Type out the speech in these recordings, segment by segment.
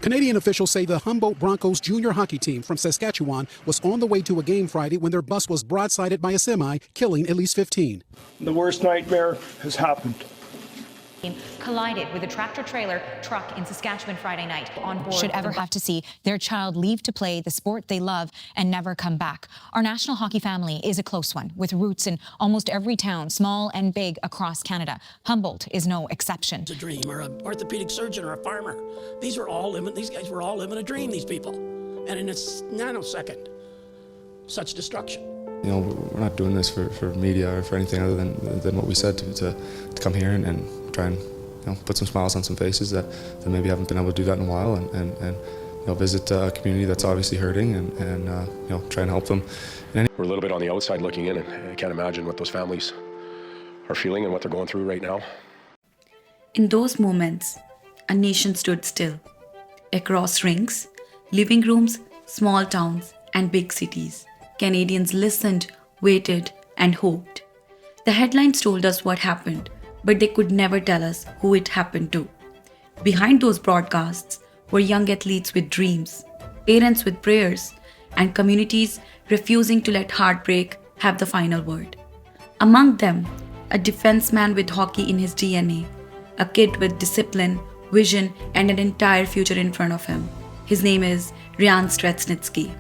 Canadian officials say the Humboldt Broncos junior hockey team from Saskatchewan was on the way to a game Friday when their bus was broadsided by a semi, killing at least 15. The worst nightmare has happened. Collided with a tractor-trailer truck in Saskatchewan Friday night. On board, should ever have to see their child leave to play the sport they love and never come back. Our national hockey family is a close one, with roots in almost every town, small and big, across Canada. Humboldt is no exception. A dream, or an orthopedic surgeon, or a farmer. These guys were all living a dream, these people. And in a nanosecond, such destruction. You know, we're not doing this for media or for anything other than what we said, to come here and try and, you know, put some smiles on some faces that maybe haven't been able to do that in a while, and you know, visit a community that's obviously hurting, and you know, try and help them. We're a little bit on the outside looking in, and I can't imagine what those families are feeling and what they're going through right now. In those moments, a nation stood still. Across rinks, living rooms, small towns, and big cities, Canadians listened, waited, and hoped. The headlines told us what happened, but they could never tell us who it happened to. Behind those broadcasts were young athletes with dreams, parents with prayers, and communities refusing to let heartbreak have the final word. Among them, a defenseman with hockey in his DNA, a kid with discipline, vision, and an entire future in front of him. His name is Ryan Straschnitzki.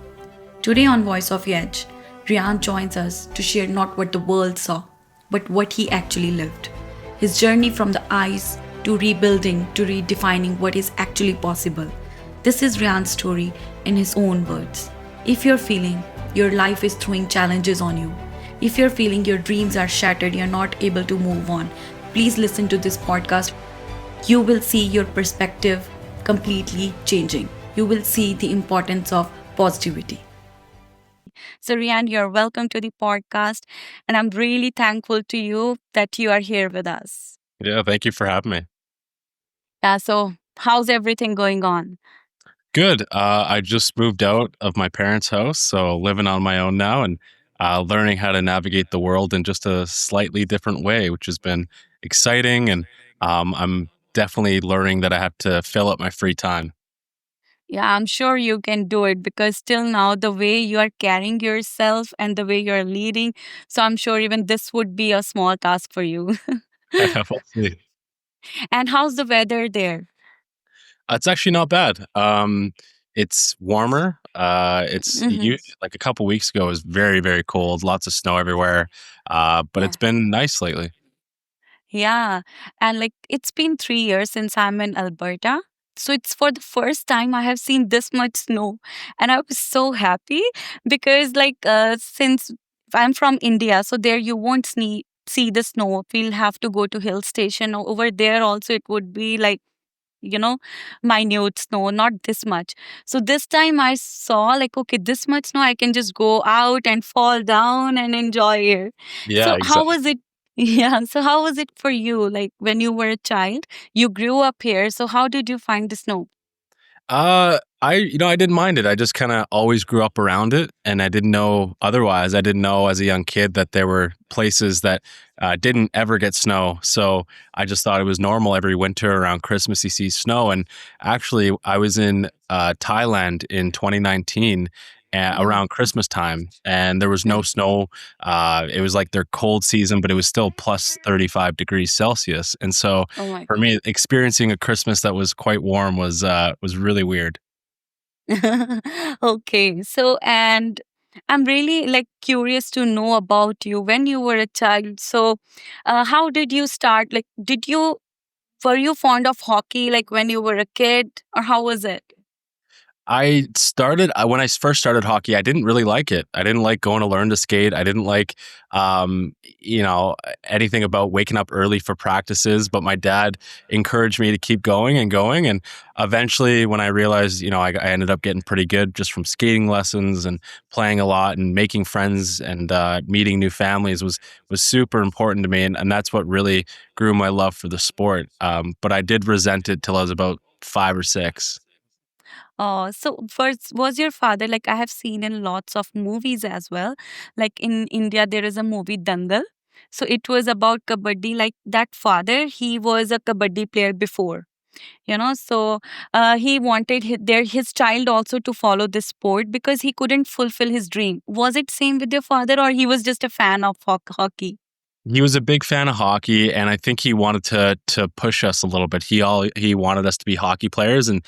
Today on Voice of YEG, Ryan joins us to share not what the world saw, but what he actually lived. His journey from the ice to rebuilding to redefining what is actually possible. This is Ryan's story in his own words. If you're feeling your life is throwing challenges on you, if you're feeling your dreams are shattered, you're not able to move on, please listen to this podcast. You will see your perspective completely changing. You will see the importance of positivity. So Ryan, you're welcome to the podcast, and I'm really thankful to you that you are here with us. Yeah, thank you for having me. Yeah, so how's everything going on? Good. I just moved out of my parents' house, so living on my own now, and learning how to navigate the world in just a slightly different way, which has been exciting. And I'm definitely learning that I have to fill up my free time. Yeah, I'm sure you can do it because till now, the way you are carrying yourself and the way you're leading, so I'm sure even this would be a small task for you. We'll see. And how's the weather there? It's actually not bad. It's warmer. It's Mm-hmm. like a couple weeks ago, it was very, very cold, lots of snow everywhere. But Yeah. it's been nice lately. Yeah. And like it's been 3 years since I'm in Alberta. So it's for the first time I have seen this much snow. And I was so happy because since I'm from India, so there you won't see the snow. We'll have to go to hill station. Over there also it would be like, you know, minute snow, not this much. So this time I saw like, okay, this much snow, I can just go out and fall down and enjoy it. Yeah, So how exactly. was it? Yeah. So how was it for you? Like when you were a child, you grew up here. So how did you find the snow? I didn't mind it. I just kind of always grew up around it, and I didn't know otherwise. I didn't know as a young kid that there were places that didn't ever get snow. So I just thought it was normal every winter around Christmas you see snow. And actually, I was in Thailand in 2019 Yeah. around Christmas time, and there was no snow. It was like their cold season, but it was still plus 35 degrees Celsius. And so Oh my for me, experiencing a Christmas that was quite warm was really weird. God. Okay. So, and I'm really like curious to know about you when you were a child. So, how did you start? Like, were you fond of hockey like when you were a kid, or how was it? When I first started hockey, I didn't really like it. I didn't like going to learn to skate. I didn't like, anything about waking up early for practices. But my dad encouraged me to keep going and going. And eventually, when I realized, I ended up getting pretty good just from skating lessons and playing a lot and making friends and meeting new families was super important to me. And that's what really grew my love for the sport. But I did resent it till I was about 5 or 6. Oh, so first, was your father like I have seen in lots of movies as well? Like in India, there is a movie Dangal. So it was about kabaddi. Like that father, he was a kabaddi player before. So he wanted his child also to follow this sport because he couldn't fulfill his dream. Was it same with your father, or he was just a fan of hockey? He was a big fan of hockey, and I think he wanted to push us a little bit. He wanted us to be hockey players and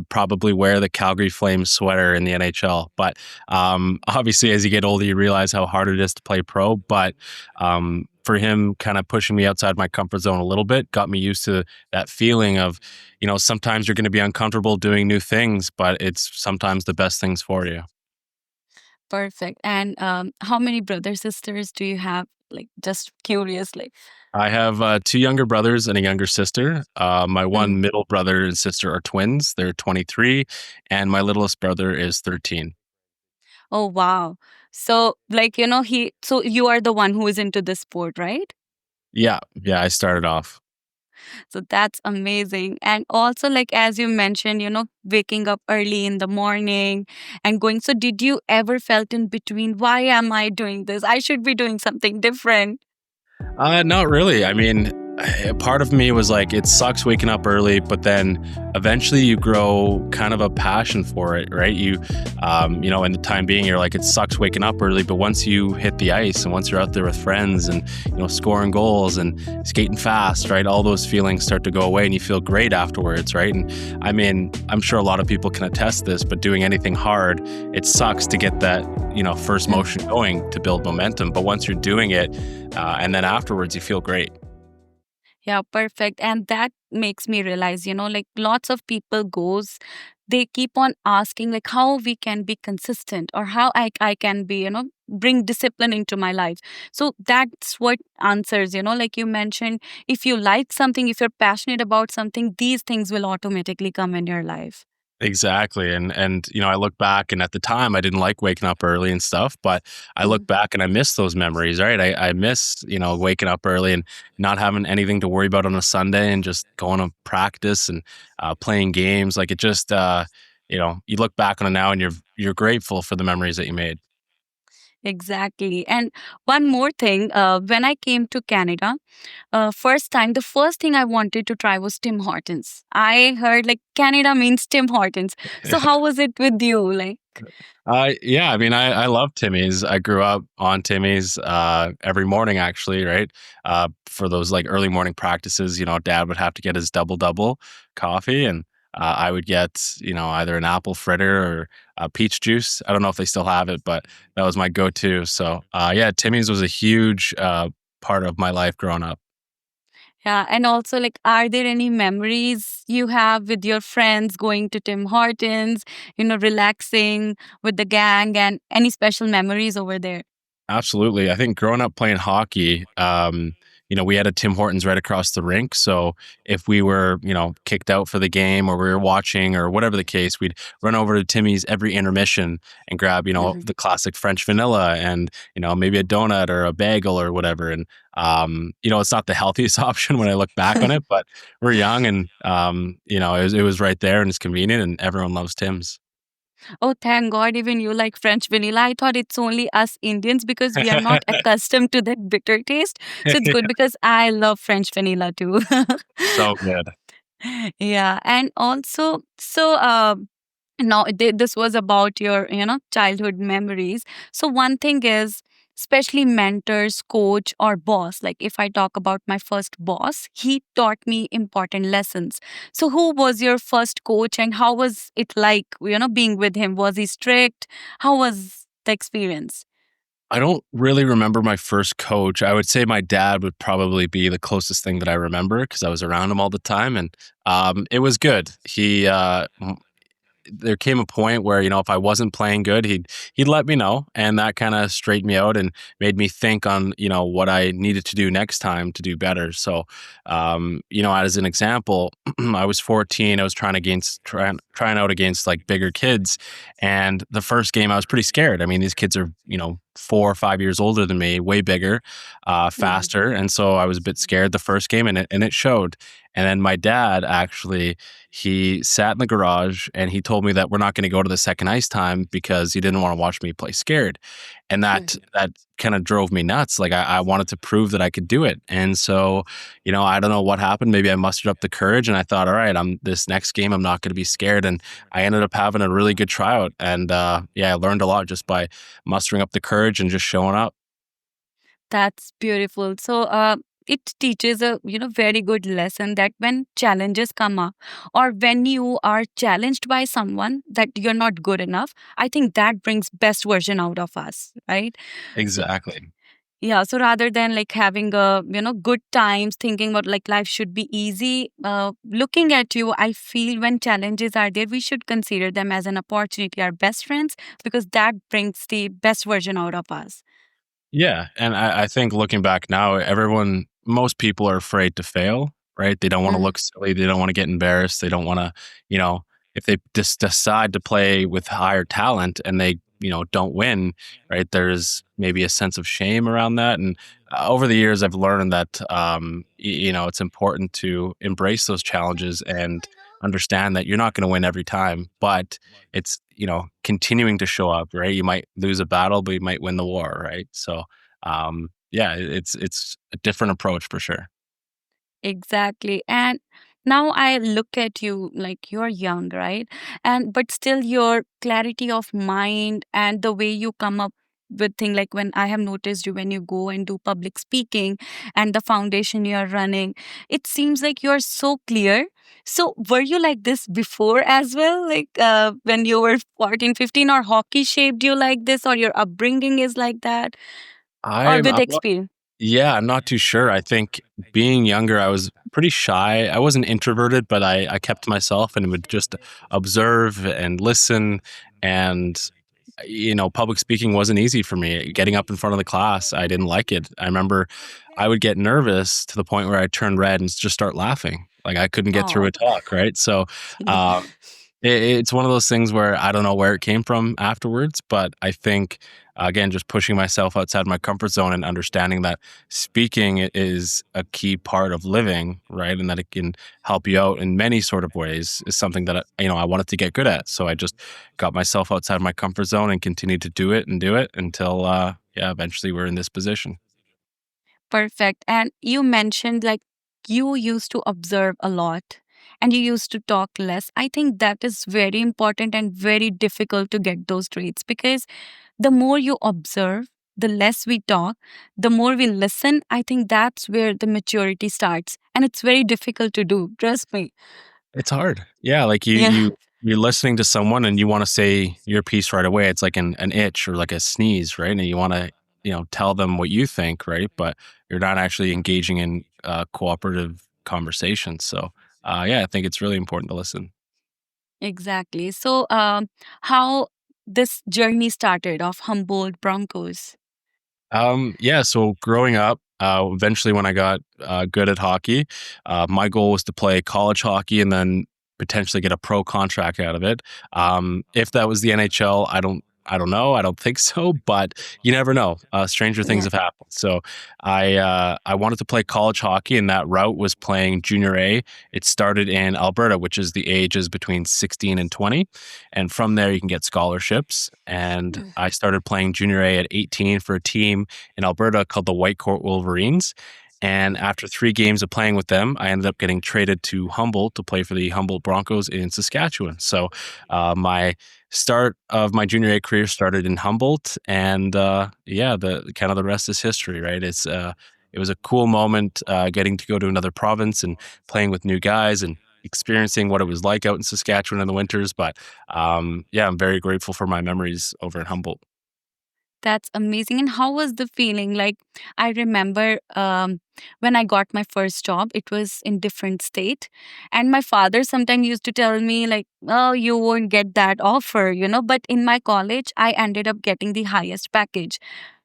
probably wear the Calgary Flames sweater in the NHL. But obviously, as you get older, you realize how hard it is to play pro. But for him, kind of pushing me outside my comfort zone a little bit, got me used to that feeling of, sometimes you're going to be uncomfortable doing new things, but it's sometimes the best things for you. Perfect. And how many brothers, sisters do you have? Like, just curiously. I have two younger brothers and a younger sister. My Mm. one middle brother and sister are twins. They're 23, and my littlest brother is 13. Oh, wow. So, so you are the one who is into this sport, right? Yeah, yeah, I started off. So that's amazing. And also, like, as you mentioned, waking up early in the morning and going. So, did you ever felt in between, why am I doing this? I should be doing something different. Not really. I mean, part of me was like, it sucks waking up early, but then eventually you grow kind of a passion for it, right? In the time being, you're like, it sucks waking up early, but once you hit the ice and once you're out there with friends and, scoring goals and skating fast, right? All those feelings start to go away and you feel great afterwards, right? And I mean, I'm sure a lot of people can attest this, but doing anything hard, it sucks to get that, first motion going to build momentum. But once you're doing it, and then afterwards, you feel great. Yeah, perfect. And that makes me realize, like lots of people goes, they keep on asking like how we can be consistent or how I can be, bring discipline into my life. So that's what answers, like you mentioned, if you like something, if you're passionate about something, these things will automatically come in your life. Exactly. And I look back and at the time I didn't like waking up early and stuff, but I look Mm. back and I miss those memories, right? I miss, waking up early and not having anything to worry about on a Sunday and just going to practice and playing games. Like it just you look back on it now and you're grateful for the memories that you made. Exactly. And one more thing, when I came to Canada, the first thing I wanted to try was Tim Hortons. I heard like Canada means Tim Hortons. So how was it with you? Like, Yeah, I mean, I love Timmy's. I grew up on Timmy's every morning, actually, right? For those like early morning practices, dad would have to get his double double coffee, and I would get, either an apple fritter or peach juice. I don't know if they still have it, but that was my go-to. So, yeah, Timmy's was a huge part of my life growing up. yeah. And also, like, are there any memories you have with your friends going to Tim Hortons, relaxing with the gang, and any special memories over there? Absolutely. I think growing up playing hockey, we had a Tim Hortons right across the rink. So if we were, kicked out for the game or we were watching or whatever the case, we'd run over to Timmy's every intermission and grab, Mhm. the classic French vanilla and, maybe a donut or a bagel or whatever. And, it's not the healthiest option when I look back on it, but we're young and, it was right there and it's convenient and everyone loves Tim's. Oh, thank God, even you like French vanilla. I thought it's only us Indians because we are not accustomed to that bitter taste. So it's good because I love French vanilla too. So good. Yeah. And also, so now this was about your, childhood memories. So one thing is, especially mentors, coach, or boss. Like if I talk about my first boss, he taught me important lessons. So who was your first coach and how was it like, being with him? Was he strict? How was the experience? I don't really remember my first coach. I would say my dad would probably be the closest thing that I remember because I was around him all the time, and it was good. There came a point where, if I wasn't playing good, he'd let me know, and that kind of straightened me out and made me think on, what I needed to do next time to do better. So, as an example, I was 14. I was trying out against like bigger kids, and the first game I was pretty scared. I mean, these kids are 4 or 5 years older than me, way bigger, Mhm. faster, and so I was a bit scared the first game, and it showed. And then my dad actually, he sat in the garage and he told me that we're not going to go to the second ice time because he didn't want to watch me play scared. And that kind of drove me nuts. Like I wanted to prove that I could do it. And so, I don't know what happened. Maybe I mustered up the courage and I thought, all right, this next game, I'm not going to be scared. And I ended up having a really good tryout. And I learned a lot just by mustering up the courage and just showing up. That's beautiful. So, it teaches a very good lesson that when challenges come up, or when you are challenged by someone that you're not good enough, I think that brings best version out of us, right? So Exactly. yeah, so rather than like having a good times, thinking about like life should be easy, looking at you, I feel when challenges are there, we should consider them as an opportunity, our best friends, because that brings the best version out of us. Yeah, and I think looking back now, most people are afraid to fail, right? They don't want to Mm. look silly. They don't want to get embarrassed. They don't want to, you know, if they just decide to play with higher talent and they, don't win, right? There's maybe a sense of shame around that. And over the years, I've learned that, it's important to embrace those challenges and understand that you're not going to win every time, but it's continuing to show up, right? You might lose a battle but you might win the war, right? So it's a different approach for sure. Exactly. And now I look at you like you're young, right? And but still your clarity of mind and the way you come up with things, like when I have noticed you when you go and do public speaking and the foundation you're running, it seems like you're so clear. So were you like this before as well? Like when you were 14, 15, or hockey shaped you like this, or your upbringing is like that, or i'm with i'm not, experience? yeah, I'm not too sure. I think being younger I was pretty shy. I wasn't introverted, but I kept to myself and would just observe and listen. And public speaking wasn't easy for me. Getting up in front of the class, I didn't like it. I remember I would get nervous to the point where I'd turn red and just start laughing. Like I couldn't get through Oh. a talk, right? So, um, it's one of those things where I don't know where it came from afterwards, but I think, again, just pushing myself outside my comfort zone and understanding that speaking is a key part of living, right? And that it can help you out in many sort of ways is something that I wanted to get good at. So I just got myself outside my comfort zone and continued to do it until eventually we're in this position. Perfect. And you mentioned like you used to observe a lot and you used to talk less. I think that is very important and very difficult to get those traits, because the more you observe, the less we talk, the more we listen. I think that's where the maturity starts. And it's very difficult to do. Trust me. It's hard. Yeah, like Yeah. you're listening to someone and you wanna say your piece right away. It's like an itch or like a sneeze, right? And you wanna, tell them what you think, right? But you're not actually engaging in cooperative conversations. So, I think it's really important to listen. Exactly. So, how this journey started of Humboldt Broncos? Yeah, so growing up, eventually when I got good at hockey, my goal was to play college hockey and then potentially get a pro contract out of it. If that was the NHL, I don't know. I don't think so, but you never know. Stranger things Yeah. have happened. So I wanted to play college hockey, and that route was playing junior A. It started in Alberta, which is the ages between 16 and 20, and from there you can get scholarships. And I started playing junior A at 18 for a team in Alberta called the Whitecourt Wolverines. And after 3 games of playing with them, I ended up getting traded to Humboldt to play for the Humboldt Broncos in Saskatchewan. So my start of my junior A career started in Humboldt, and the kind of the rest is history, right? It was a cool moment getting to go to another province and playing with new guys and experiencing what it was like out in Saskatchewan in the winters. But I'm very grateful for my memories over in Humboldt. That's amazing. And how was the feeling? Like, I remember when I got my first job, it was in different state. And my father sometimes used to tell me, like, oh, you won't get that offer. But in my college, I ended up getting the highest package.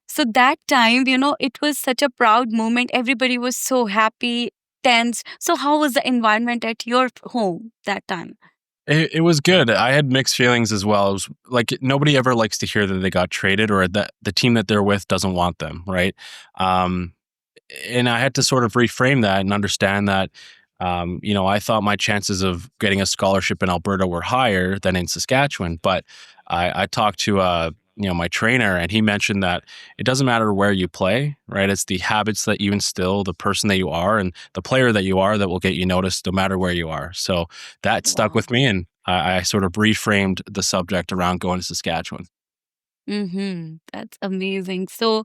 So that time, it was such a proud moment. Everybody was so happy, tense. So, how was the environment at your home that time? It was good. I had mixed feelings as well. It was like nobody ever likes to hear that they got traded or that the team that they're with doesn't want them, right? Um, and I had to sort of reframe that and understand that, I thought my chances of getting a scholarship in Alberta were higher than in Saskatchewan. But I talked to my trainer, and he mentioned that it doesn't matter where you play, right? It's the habits that you instill, the person that you are, and the player that you are that will get you noticed no matter where you are. So that stuck Wow. with me, and I sort of reframed the subject around going to Saskatchewan. Mm-hmm. That's amazing. So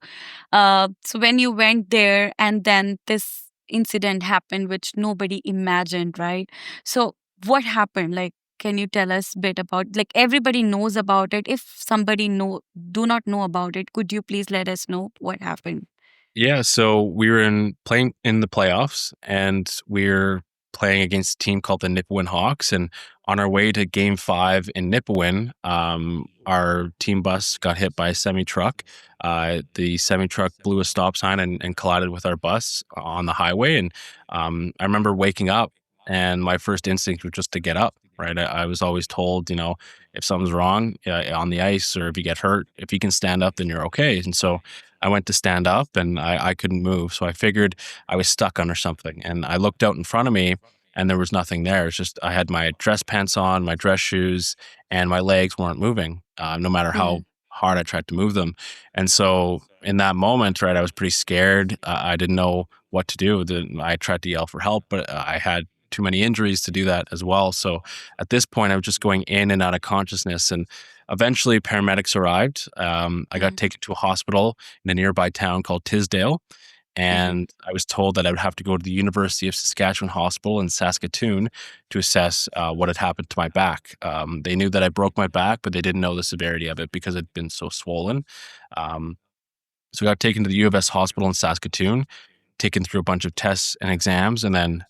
when you went there and then this incident happened, which nobody imagined, right? So what happened? Like, can you tell us a bit about, like, everybody knows about it. If somebody do not know about it, could you please let us know what happened? Yeah, so we were playing in the playoffs, and we're playing against a team called the Nipawin Hawks. And on our way to Game 5 in Nipawin, our team bus got hit by a semi truck. The semi truck blew a stop sign and collided with our bus on the highway. And I remember waking up, and my first instinct was just to get up. Right, I was always told, if something's wrong on the ice, or if you get hurt, if you can stand up, then you're okay. And so I went to stand up, and I couldn't move. So I figured I was stuck under something. And I looked out in front of me, and there was nothing there. It's just I had my dress pants on, my dress shoes, and my legs weren't moving, no matter Mm-hmm. how hard I tried to move them. And so in that moment, right, I was pretty scared. I didn't know what to do. I tried to yell for help, but I had too many injuries to do that as well. So at this point, I was just going in and out of consciousness. And eventually, paramedics arrived. I got taken to a hospital in a nearby town called Tisdale. Mm-hmm. And I was told that I would have to go to the University of Saskatchewan Hospital in Saskatoon to assess what had happened to my back. They knew that I broke my back, but they didn't know the severity of it because it had been so swollen. Um, so I got taken to the U of S hospital in Saskatoon, taken through a bunch of tests and exams, and then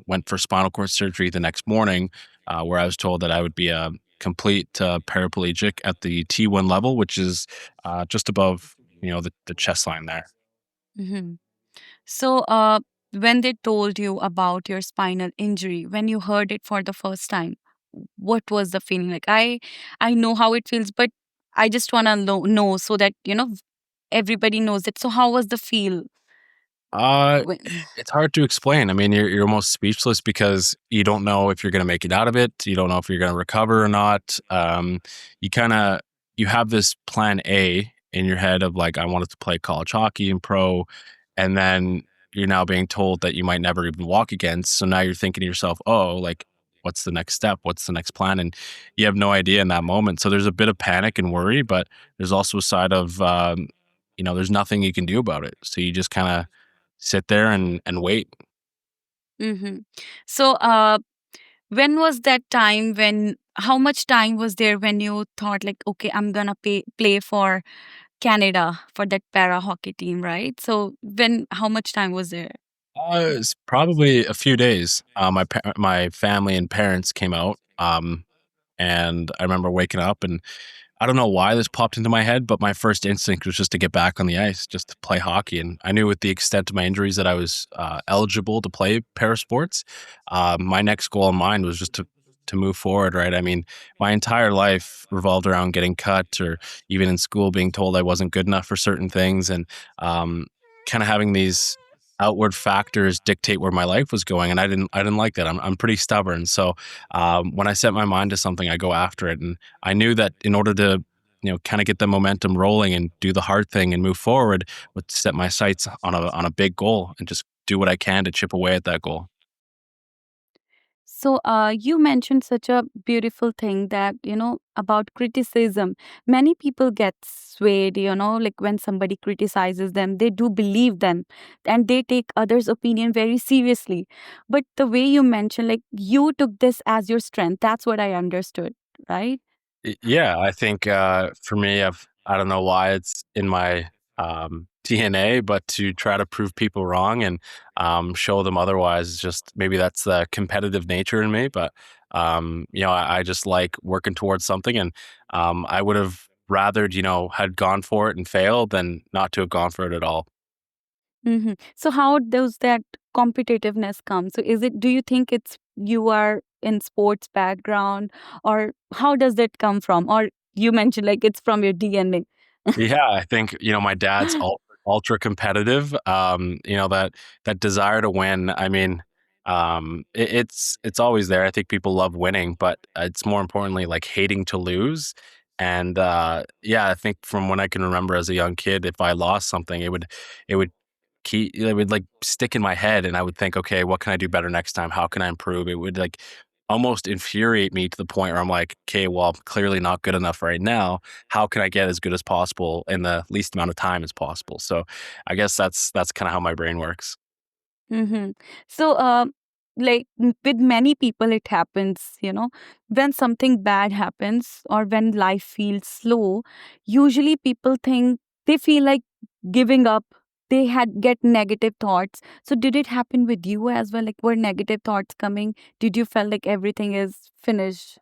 went for spinal cord surgery the next morning, where I was told that I would be a complete paraplegic at the T1 level, which is just above, the chest line there. Mm-hmm. So, when they told you about your spinal injury, when you heard it for the first time, what was the feeling like? I know how it feels, but I just want to know so that everybody knows it. So, how was the feel? Uh, When, it's hard to explain. I mean, you're almost speechless because you don't know if you're going to make it out of it. You don't know if you're going to recover or not. You kind of you have this plan A in your head of like, I wanted to play college hockey and pro, and then you're now being told that you might never even walk again. So now you're thinking to yourself, oh, like, what's the next step? What's the next plan? And you have no idea in that moment. So there's a bit of panic and worry, but there's also a side of there's nothing you can do about it. So you just kind of sit there and wait. hmm So, when was that time when? How much time was there when you thought like, okay, I'm gonna play for Canada for that para hockey team, right? So, how much time was there? It's probably a few days. My family and parents came out, and I remember waking up, and I don't know why this popped into my head, but my first instinct was just to get back on the ice, just to play hockey. And I knew with the extent of my injuries that I was eligible to play para sports. My next goal in mind was just to move forward. Right. I mean, my entire life revolved around getting cut, or even in school being told I wasn't good enough for certain things, and um, kind of having these outward factors dictate where my life was going. And I didn't like that. I'm pretty stubborn. So when I set my mind to something, I go after it. And I knew that in order to, kind of get the momentum rolling and do the hard thing and move forward, would set my sights on a big goal and just do what I can to chip away at that goal. So, you mentioned such a beautiful thing that, about criticism. Many people get swayed, like when somebody criticizes them, they do believe them and they take others' opinion very seriously. But the way you mentioned, like you took this as your strength, that's what I understood, right? Yeah, I think for me, I don't know why it's in my DNA, but to try to prove people wrong and show them otherwise is just maybe that's the competitive nature in me. But I just like working towards something, and I would have rathered, had gone for it and failed than not to have gone for it at all. So how does that competitiveness come? So is it, do you think it's you are in sports background, or how does that come from? Or you mentioned like it's from your DNA. Yeah, I think, my dad's ultra competitive. That desire to win. I mean, it's always there. I think people love winning, but it's more importantly like hating to lose. And yeah, I think from when I can remember as a young kid, if I lost something, it would it would like stick in my head, and I would think, okay, what can I do better next time? How can I improve? It would like almost infuriate me to the point where I'm like, okay, well, I'm clearly not good enough right now. How can I get as good as possible in the least amount of time as possible? So I guess that's kind of how my brain works. Mm-hmm. So, with many people, it happens, when something bad happens or when life feels slow, usually people think they feel like giving up. They get negative thoughts. So, did it happen with you as well? Like, were negative thoughts coming? Did you feel like everything is finished?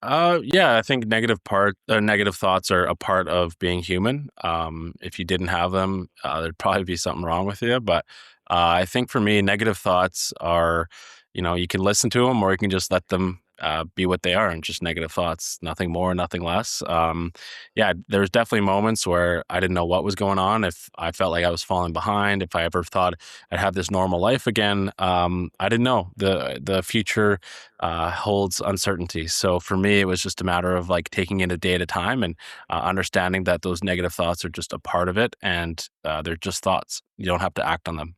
Yeah, I think negative thoughts are a part of being human. If you didn't have them, there'd probably be something wrong with you. But I think for me, negative thoughts are, you can listen to them or you can just let them be what they are and just negative thoughts, nothing more, nothing less. Yeah, there's definitely moments where I didn't know what was going on. If I felt like I was falling behind, if I ever thought I'd have this normal life again, I didn't know the future holds uncertainty. So for me, it was just a matter of like taking it a day at a time and understanding that those negative thoughts are just a part of it and they're just thoughts. You don't have to act on them.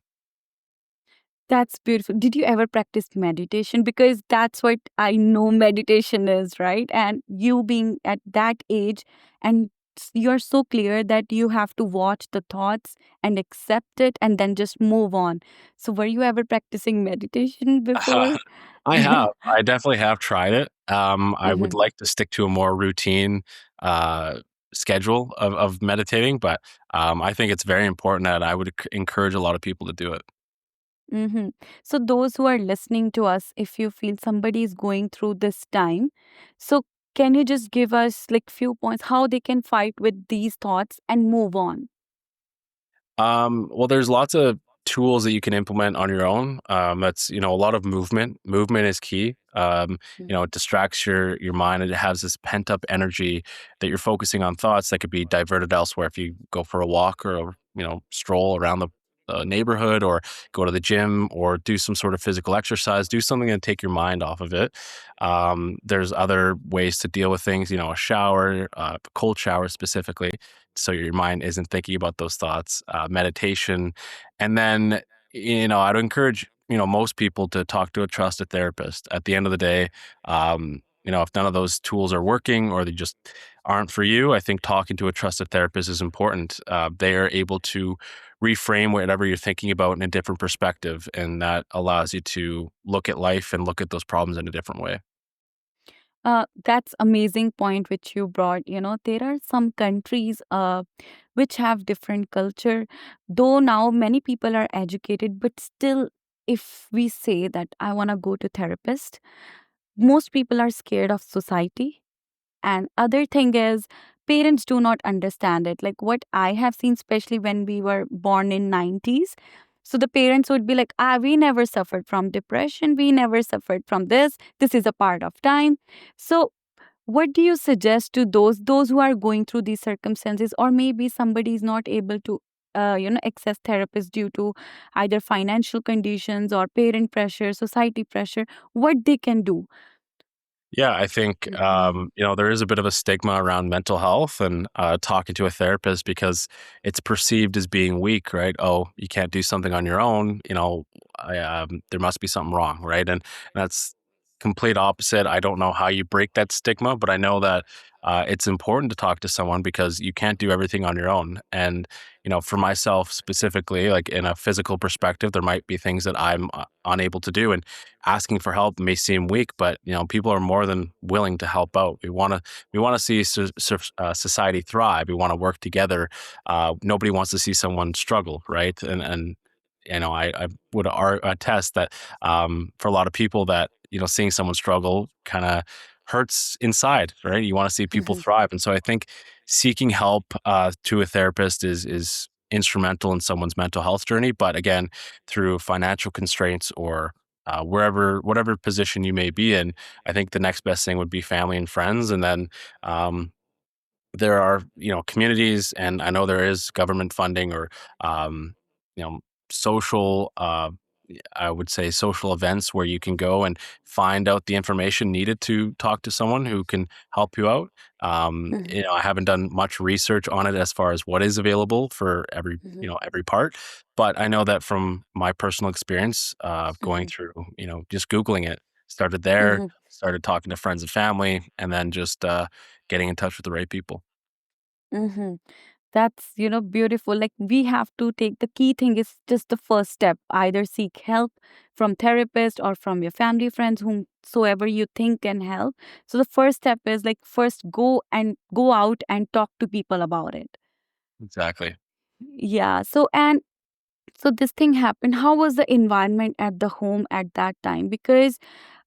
That's beautiful. Did you ever practice meditation? Because that's what I know meditation is, right? And you being at that age and you're so clear that you have to watch the thoughts and accept it and then just move on. So, were you ever practicing meditation before? I have. I definitely have tried it. I would Mhm. like to stick to a more routine uh, schedule of meditating, but I think it's very important that I would encourage a lot of people to do it. Mm-hmm. So, those who are listening to us, if you feel somebody is going through this time, so can you just give us like few points how they can fight with these thoughts and move on? Well, there's lots of tools that you can implement on your own. That's a lot of movement. Movement is key. It distracts your mind and it has this pent up energy that you're focusing on thoughts that could be diverted elsewhere if you go for a walk or stroll around the neighborhood or go to the gym or do some sort of physical exercise. Do something to take your mind off of it. There's other ways to deal with things. A shower, cold shower specifically so your mind isn't thinking about those thoughts, meditation. And then, I'd encourage, most people to talk to a trusted therapist. At the end of the day, if none of those tools are working or they just aren't for you, I think talking to a trusted therapist is important. They are able to reframe whatever you're thinking about in a different perspective. And that allows you to look at life and look at those problems in a different way. That's amazing point which you brought. There are some countries which have different culture. Though now many people are educated, but still, if we say that I want to go to therapist, most people are scared of society. And other thing is parents do not understand it. Like what I have seen, especially when we were born in 90s. So the parents would be like, we never suffered from depression. We never suffered from this. This is a part of time. So what do you suggest to those who are going through these circumstances, or maybe somebody is not able to access therapists due to either financial conditions or parent pressure, society pressure, what they can do? Yeah, I think there is a bit of a stigma around mental health and talking to a therapist because it's perceived as being weak, right? Oh, you can't do something on your own. There must be something wrong, right? And that's complete opposite. I don't know how you break that stigma, but I know that it's important to talk to someone because you can't do everything on your own. And for myself specifically, like in a physical perspective, there might be things that I'm unable to do, and asking for help may seem weak, but people are more than willing to help out. We want to see society thrive. We want to work together. Nobody wants to see someone struggle, right? And I would attest that for a lot of people that seeing someone struggle kind of hurts inside, right? You want to see people thrive, and so I think seeking help to a therapist is instrumental in someone's mental health journey. But again, through financial constraints or whatever position you may be in, I think the next best thing would be family and friends, and then there are communities, and I know there is government funding or um, social I would say, social events where you can go and find out the information needed to talk to someone who can help you out. Mhm. I haven't done much research on it as far as what is available for every, Mhm. every part, but I know that from my personal experience, going Mhm. through, just Googling it, started there, Mhm. started talking to friends and family, and then just getting in touch with the right people. Mhm. That's, beautiful. Like we have to take the key thing is just the first step. Either seek help from therapist or from your family, friends, whomsoever you think can help. So the first step is like first go out and talk to people about it. Exactly. Yeah. So this thing happened. How was the environment at the home at that time? Because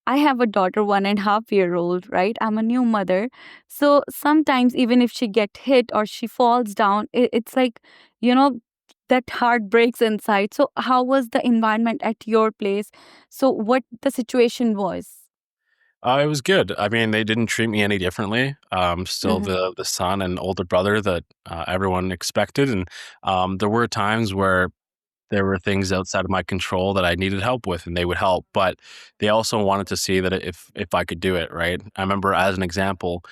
I have a daughter, 1.5 year old, right? I'm a new mother. So sometimes even if she get hit or she falls down, it's like, you know, that heart breaks inside. So how was the environment at your place? So what the situation was? It was good. I mean, they didn't treat me any differently. Still Mm-hmm. the son and older brother that everyone expected, and there were times where there were things outside of my control that I needed help with, and they would help. But they also wanted to see that if I could do it, right? I remember, as an example,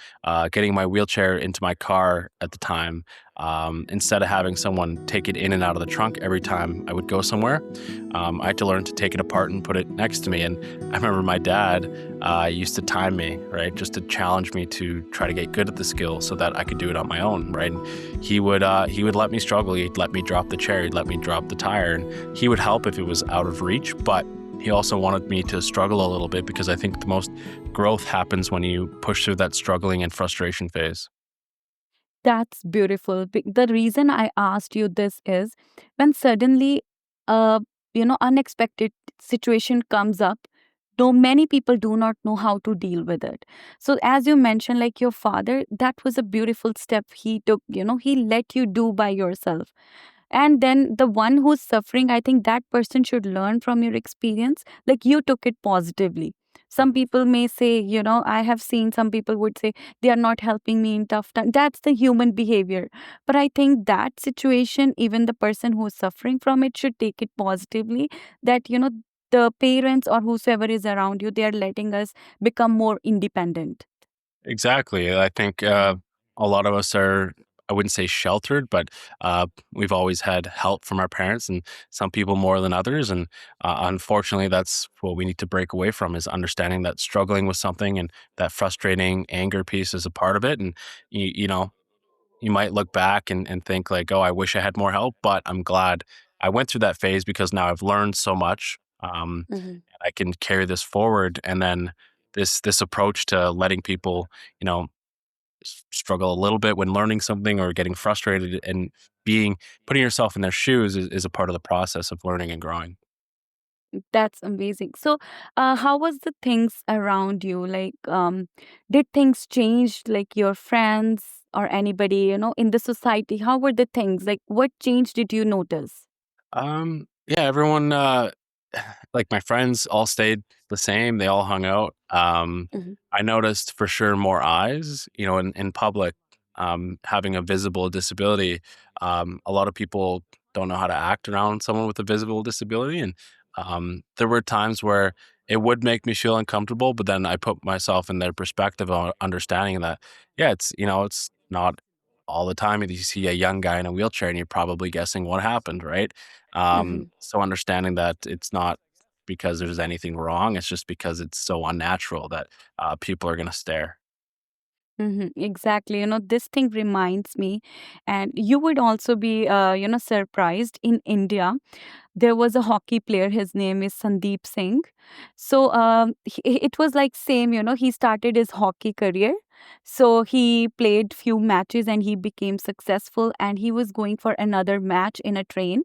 getting my wheelchair into my car at the time. Instead of having someone take it in and out of the trunk every time I would go somewhere, I had to learn to take it apart and put it next to me. And I remember my dad used to time me, right, just to challenge me to try to get good at the skill so that I could do it on my own, right? And he would let me struggle. He'd let me drop the chair. He'd let me drop the tire, and he would help if it was out of reach. But he also wanted me to struggle a little bit because I think the most growth happens when you push through that struggling and frustration phase. That's beautiful. The reason I asked you this is when suddenly a unexpected situation comes up, though many people do not know how to deal with it. So as you mentioned, like your father, that was a beautiful step he took, he let you do by yourself. And then the one who's suffering, I think that person should learn from your experience. Like you took it positively. Some people may say, I have seen some people would say they are not helping me in tough time. That's the human behavior. But I think that situation, even the person who's suffering from it should take it positively. That, the parents or whosoever is around you, they are letting us become more independent. Exactly. I think a lot of us are, I wouldn't say sheltered, but we've always had help from our parents, and some people more than others. And unfortunately, that's what we need to break away from, is understanding that struggling with something and that frustrating anger piece is a part of it. And, you might look back and think like, oh, I wish I had more help, but I'm glad I went through that phase because now I've learned so much. Mhm. I can carry this forward, and then this approach to letting people, you know, struggle a little bit when learning something or getting frustrated, and being putting yourself in their shoes is a part of the process of learning and growing. That's amazing. So, how was the things around you? Like, did things change? Like your friends or anybody, in the society? How were the things? Like, what change did you notice? Yeah, everyone, like my friends all stayed the same. They all hung out. Mhm. I noticed for sure more eyes, in public, having a visible disability. A lot of people don't know how to act around someone with a visible disability. And there were times where it would make me feel uncomfortable, but then I put myself in their perspective on understanding that, yeah, it's not all the time that you see a young guy in a wheelchair and you're probably guessing what happened, right? Mhm. So understanding that it's not because there's anything wrong, it's just because it's so unnatural that people are going to stare. Exactly. This thing reminds me, and you would also be, surprised in India. There was a hockey player. His name is Sandeep Singh. So it was like same. He started his hockey career. So he played few matches and he became successful. And he was going for another match in a train.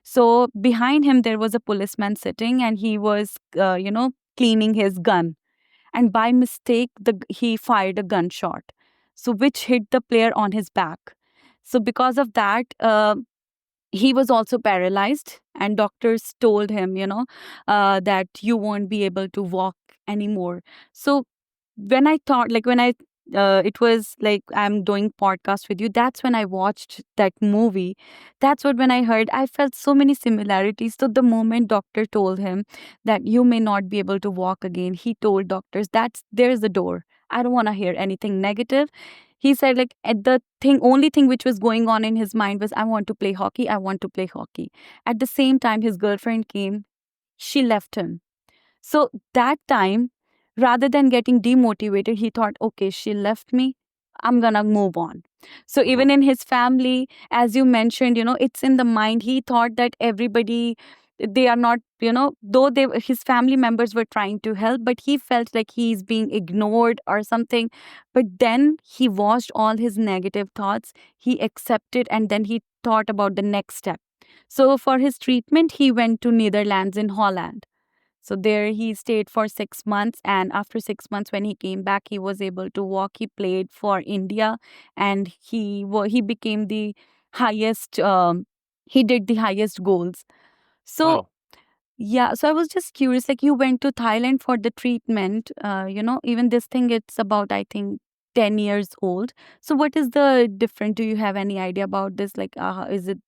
So behind him there was a policeman sitting, and he was, cleaning his gun, and by mistake he fired a gunshot, so which hit the player on his back. So because of that, he was also paralyzed, and doctors told him, that you won't be able to walk anymore. So when I thought, like when I it was like I'm doing podcast with you. That's when I watched that movie. That's what when I heard, I felt so many similarities. So the moment doctor told him that you may not be able to walk again, he told doctors that's there's the door. I don't want to hear anything negative. He said like at the thing only thing which was going on in his mind was I want to play hockey. I want to play hockey. At the same time, his girlfriend came. She left him. So that time, rather than getting demotivated, he thought, okay, she left me. I'm gonna move on. So even in his family, as you mentioned, it's in the mind. He thought that everybody, they are not, though his family members were trying to help, but he felt like he's being ignored or something. But then he watched all his negative thoughts. He accepted, and then he thought about the next step. So for his treatment, he went to Netherlands in Holland. So there he stayed for 6 months, and after 6 months, when he came back, he was able to walk. He played for India, and he became the highest. He did the highest goals. So Wow. yeah, so I was just curious. Like you went to Thailand for the treatment. Even this thing, it's about I think 10 years old. So what is the difference? Do you have any idea about this? Like, is it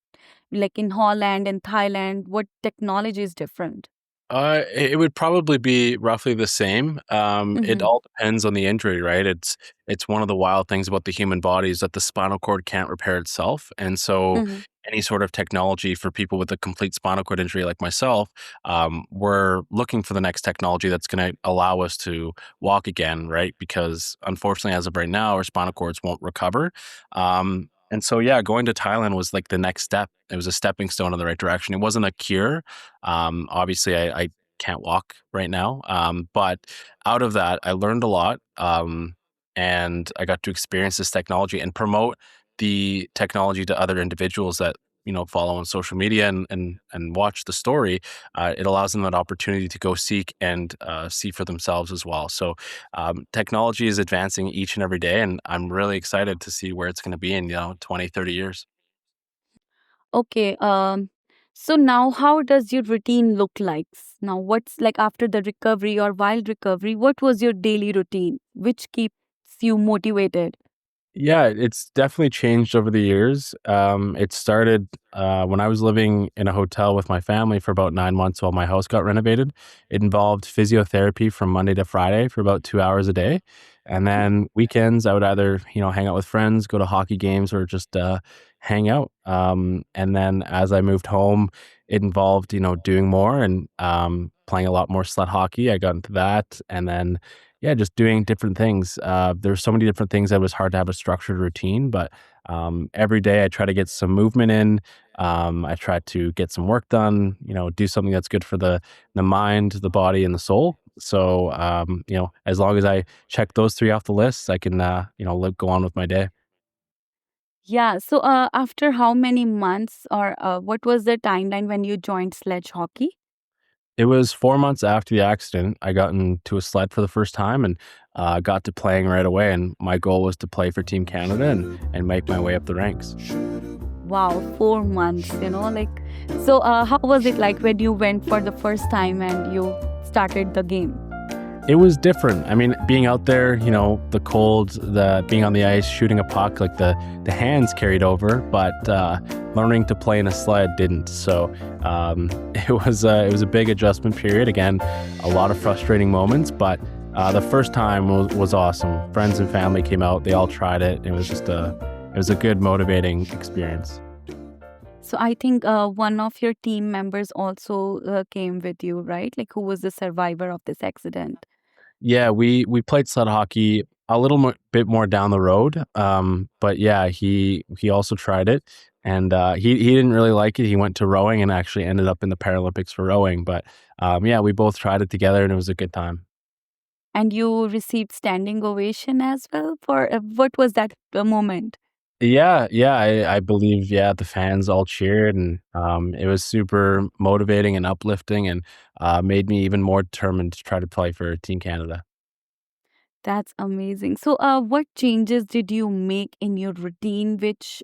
like in Holland and Thailand? What technology is different? It would probably be roughly the same. It Mm-hmm. all depends on the injury, right? It's one of the wild things about the human body is that the spinal cord can't repair itself, and so Mm-hmm. any sort of technology for people with a complete spinal cord injury like myself, we're looking for the next technology that's going to allow us to walk again, right? Because unfortunately, as of right now, our spinal cords won't recover. And so, yeah, going to Thailand was like the next step. It was a stepping stone in the right direction. It wasn't a cure. Obviously, I can't walk right now. But out of that, I learned a lot. And I got to experience this technology and promote the technology to other individuals that, follow on social media and watch the story. It allows them that opportunity to go seek and see for themselves as well. So technology is advancing each and every day, and I'm really excited to see where it's going to be in, 20, 30 years. Okay. So now how does your routine look like? Now, what's like after the recovery or while recovery, what was your daily routine? Which keeps you motivated? Yeah, it's definitely changed over the years. It started when I was living in a hotel with my family for about 9 months while my house got renovated. It involved physiotherapy from Monday to Friday for about 2 hours a day. And then weekends, I would either, hang out with friends, go to hockey games, or just hang out. And then as I moved home, it involved, doing more and playing a lot more sled hockey. I got into that. And then yeah, just doing different things. There's so many different things that it was hard to have a structured routine, but every day I try to get some movement in. I try to get some work done, do something that's good for the mind, the body, and the soul. So, as long as I check those three off the list, I can, go on with my day. Yeah. So after how many months or what was the timeline when you joined sledge hockey? It was 4 months after the accident. I got into a sled for the first time and got to playing right away. And my goal was to play for Team Canada and make my way up the ranks. Wow, 4 months, like so how was it like when you went for the first time and you started the game? It was different. I mean, being out there, the cold, the being on the ice, shooting a puck, like the hands carried over, but learning to play in a sled didn't. So it was a big adjustment period. Again, a lot of frustrating moments, but the first time was awesome. Friends and family came out. They all tried it. It was a good, motivating experience. So I think one of your team members also came with you, right? Like who was the survivor of this accident? Yeah, we played sled hockey a little bit more down the road. But yeah, he also tried it, and he didn't really like it. He went to rowing and actually ended up in the Paralympics for rowing. But yeah, we both tried it together, and it was a good time. And you received standing ovation as well for what was that moment? Yeah, I believe yeah the fans all cheered, and it was super motivating and uplifting, and made me even more determined to try to play for Team Canada. That's amazing. So what changes did you make in your routine which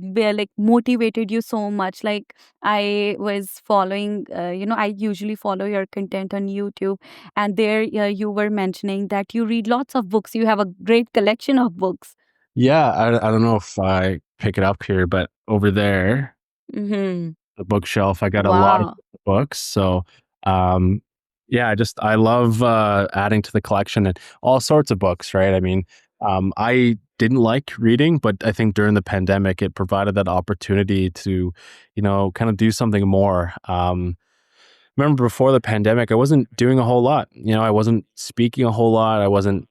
like motivated you so much? Like I was following, I usually follow your content on YouTube, and there you were mentioning that you read lots of books. You have a great collection of books. Yeah, I don't know if I pick it up here, but over there, Mm-hmm. the bookshelf, I got a lot of Wow. books. So, um, yeah, I love adding to the collection and all sorts of books, right? I mean, I didn't like reading, but I think during the pandemic, it provided that opportunity to, kind of do something more. Remember before the pandemic, I wasn't doing a whole lot. I wasn't speaking a whole lot. I wasn't,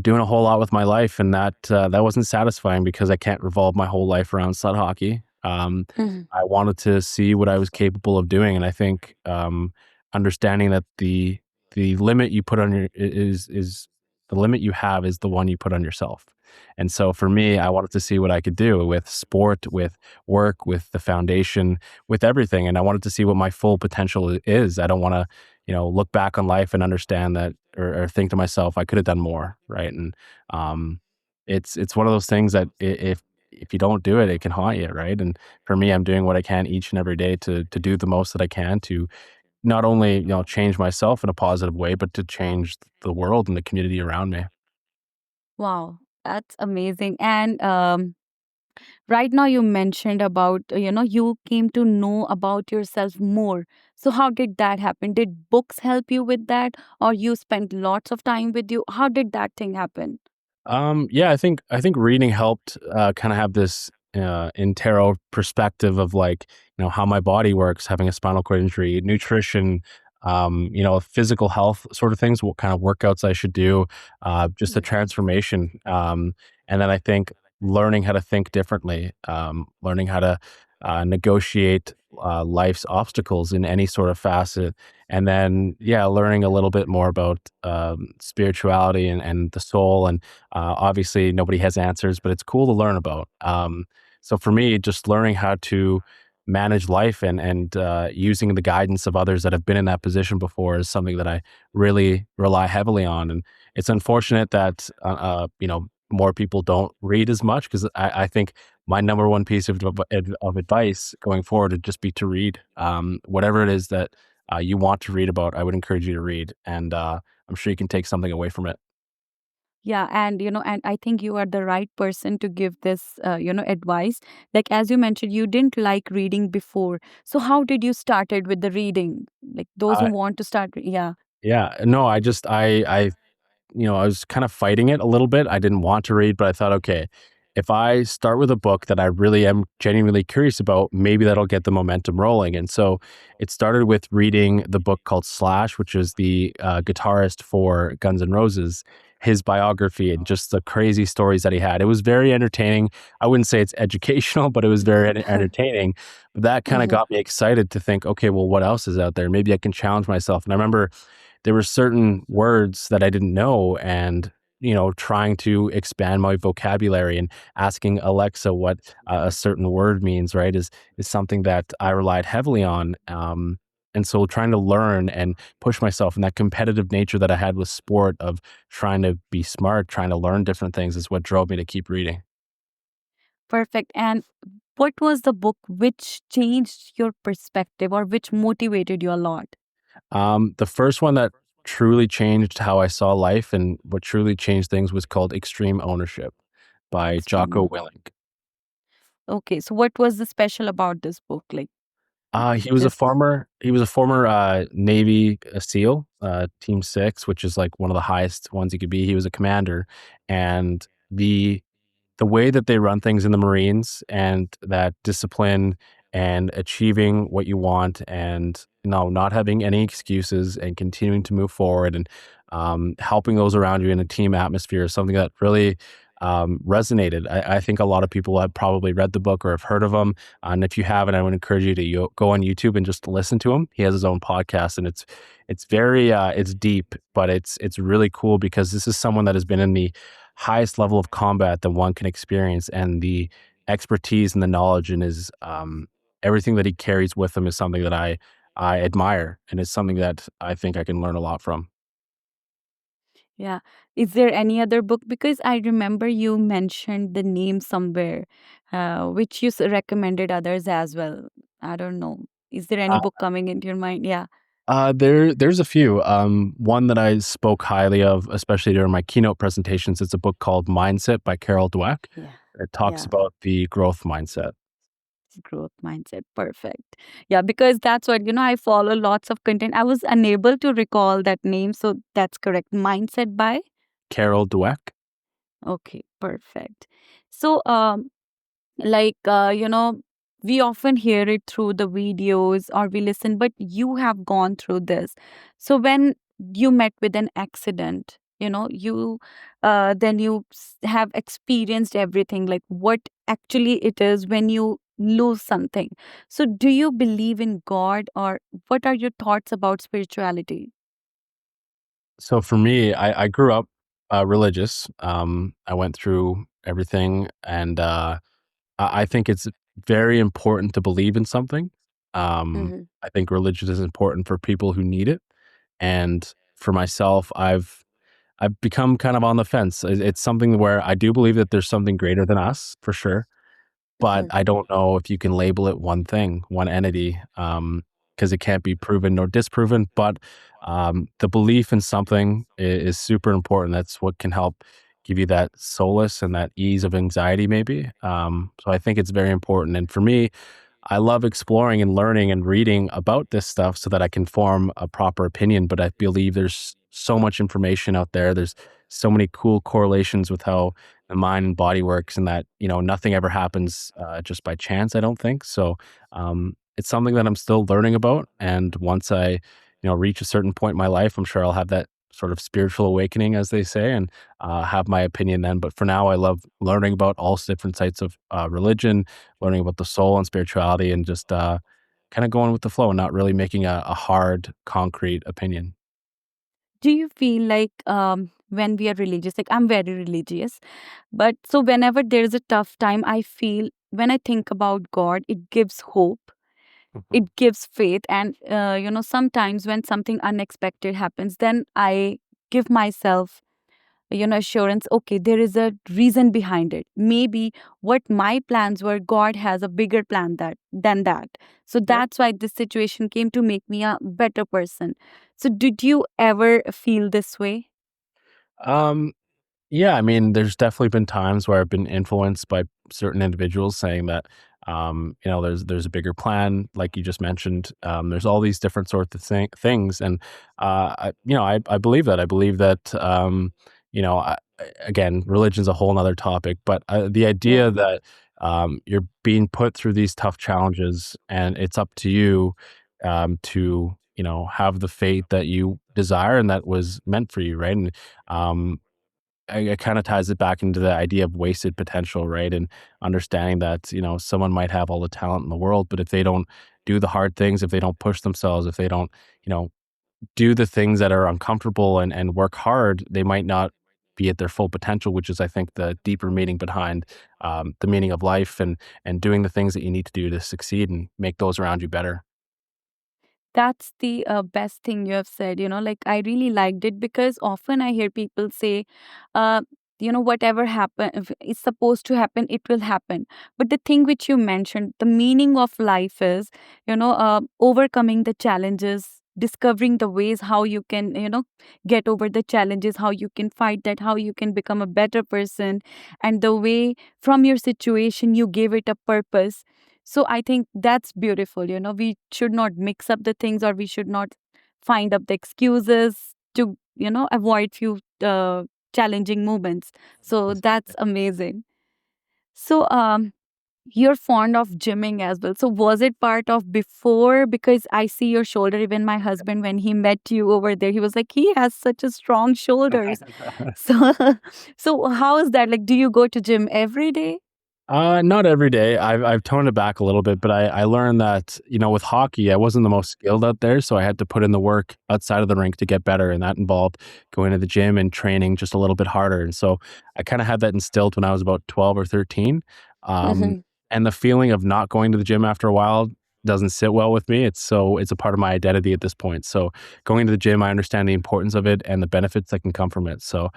doing a whole lot with my life, and that wasn't satisfying because I can't revolve my whole life around sled hockey. Mhm. I wanted to see what I was capable of doing, and I think understanding that the limit you put on is the limit you have is the one you put on yourself. And so for me, I wanted to see what I could do with sport, with work, with the foundation, with everything. And I wanted to see what my full potential is. I don't want to, look back on life and understand that or think to myself, I could have done more. Right. And um, it's one of those things that if you don't do it, it can haunt you. Right. And for me, I'm doing what I can each and every day to do the most that I can to not only, change myself in a positive way, but to change the world and the community around me. Wow, that's amazing. And right now you mentioned about, you came to know about yourself more. So how did that happen? Did books help you with that, or you spent lots of time with you? How did that thing happen? Yeah, I think reading helped kind of have this intero perspective of like how my body works, having a spinal cord injury, nutrition, physical health sort of things, what kind of workouts I should do, just a Mhm. transformation, and then I think learning how to think differently, learning how to negotiate life's obstacles in any sort of facet, and then yeah, learning a little bit more about spirituality and the soul and obviously, nobody has answers, but it's cool to learn about. So for me, just learning how to manage life and using the guidance of others that have been in that position before is something that I really rely heavily on. And it's unfortunate that more people don't read as much because I think my number one piece of advice going forward would just be to read whatever it is that you want to read about. I would encourage you to read, and I'm sure you can take something away from it. Yeah, and and I think you are the right person to give this, advice. Like as you mentioned, you didn't like reading before. So how did you started with the reading? Like those who Uh, want to start, yeah. Yeah, no, I was kind of fighting it a little bit. I didn't want to read, but I thought, okay, if I start with a book that I really am genuinely curious about, maybe that'll get the momentum rolling. And so it started with reading the book called Slash, which is the guitarist for Guns N' Roses, his biography and just the crazy stories that he had. It was very entertaining. I wouldn't say it's educational, but it was very entertaining. But that kind of Mhm. got me excited to think, okay, well, what else is out there? Maybe I can challenge myself. And I remember there were certain words that I didn't know and trying to expand my vocabulary and asking Alexa what a certain word means, right, is something that I relied heavily on. And so trying to learn and push myself in that competitive nature that I had with sport of trying to be smart, trying to learn different things is what drove me to keep reading. Perfect. And what was the book which changed your perspective or which motivated you a lot? The first one that truly changed how I saw life and what truly changed things was called Extreme Ownership by Jocko Extreme. Willink. Okay, so what was the special about this book? Like He was a just former Navy SEAL, Team 6, which is like one of the highest ones you could be. He was a commander, and the way that they run things in the Marines and that discipline and achieving what you want and not having any excuses and continuing to move forward and helping those around you in a team atmosphere is something that really resonated. I think a lot of people have probably read the book or have heard of him. And if you haven't, I would encourage you to go on YouTube and just listen to him. He has his own podcast, and it's very it's deep, but it's really cool because this is someone that has been in the highest level of combat that one can experience, and the expertise and the knowledge and his everything that he carries with him is something that I admire, and it's something that I think I can learn a lot from. Yeah. Is there any other book? Because I remember you mentioned the name somewhere, which you recommended others as well. I don't know. Is there any Uh, book coming into your mind? Yeah. there's a few. One that I spoke highly of, especially during my keynote presentations, it's a book called Mindset by Carol Dweck. Yeah. It talks Yeah. about the growth mindset. Growth mindset. Perfect. Yeah, because that's what, I follow lots of content. I was unable to recall that name. So that's correct. Mindset by? Carol Dweck. Okay, perfect. So, like, we often hear it through the videos or we listen, but you have gone through this. So when you met with an accident, you then you have experienced everything, like what actually it is when you lose something. So do you believe in God, or what are your thoughts about spirituality? So for me, I grew up religious. I went through everything, and I think it's very important to believe in something. Hmm. I think religion is important for people who need it, and for myself, I've become kind of on the fence. It's something where I do believe that there's something greater than us, for sure, but I don't know if you can label it one thing, one entity, because it can't be proven nor disproven. But the belief in something is super important. That's what can help give you that solace and that ease of anxiety, maybe. So I think it's very important. And for me, I love exploring and learning and reading about this stuff so that I can form a proper opinion. But I believe there's so much information out there. There's so many cool correlations with how the mind and body works, and that nothing ever happens just by chance. I don't think so. It's something that I'm still learning about, and once I reach a certain point in my life, I'm sure I'll have that sort of spiritual awakening, as they say, and have my opinion then. But for now, I love learning about all different sides of religion, learning about the soul and spirituality, and just kind of going with the flow and not really making a hard, concrete opinion. Do you feel like, when we are religious, like I'm very religious, but so whenever there is a tough time, I feel when I think about God, it gives hope, Mhm. it gives faith. And sometimes when something unexpected happens, then I give myself, assurance, okay, there is a reason behind it. Maybe what my plans were, God has a bigger plan than that. So Yep. that's why this situation came to make me a better person. So did you ever feel this way? Um, Yeah, I mean, there's definitely been times where I've been influenced by certain individuals saying that, there's a bigger plan, like you just mentioned. There's all these different sorts of things, and I believe that. I believe that, again, religion's a whole nother topic, but the idea Yeah. that you're being put through these tough challenges, and it's up to you to have the faith that you desire and that was meant for you, right? And um, it kind of ties it back into the idea of wasted potential, right? And understanding that, someone might have all the talent in the world, but if they don't do the hard things, if they don't push themselves, if they don't, you know, do the things that are uncomfortable and work hard, they might not be at their full potential, which is, I think, the deeper meaning behind the meaning of life and doing the things that you need to do to succeed and make those around you better. That's the best thing you have said. Like I really liked it because often I hear people say, uh, whatever happen if is supposed to happen, it will happen. But the thing which you mentioned, the meaning of life is, overcoming the challenges, discovering the ways how you can, get over the challenges, how you can fight that, how you can become a better person, and the way from your situation you give it a purpose. So I think that's beautiful. We should not mix up the things, or we should not find up the excuses to, avoid few challenging moments. So that's amazing. So you're fond of gymming as well. So was it part of before? Because I see your shoulder. Even my husband, when he met you over there, he was like, he has such a strong shoulders. So so how is that? Like, do you go to gym every day? Not every day. I've toned it back a little bit, but I learned that, with hockey, I wasn't the most skilled out there, so I had to put in the work outside of the rink to get better, and that involved going to the gym and training just a little bit harder. And so I kind of had that instilled when I was about 12 or 13. Um, and the feeling of not going to the gym after a while doesn't sit well with me. It's a part of my identity at this point. So going to the gym, I understand the importance of it and the benefits that can come from it. So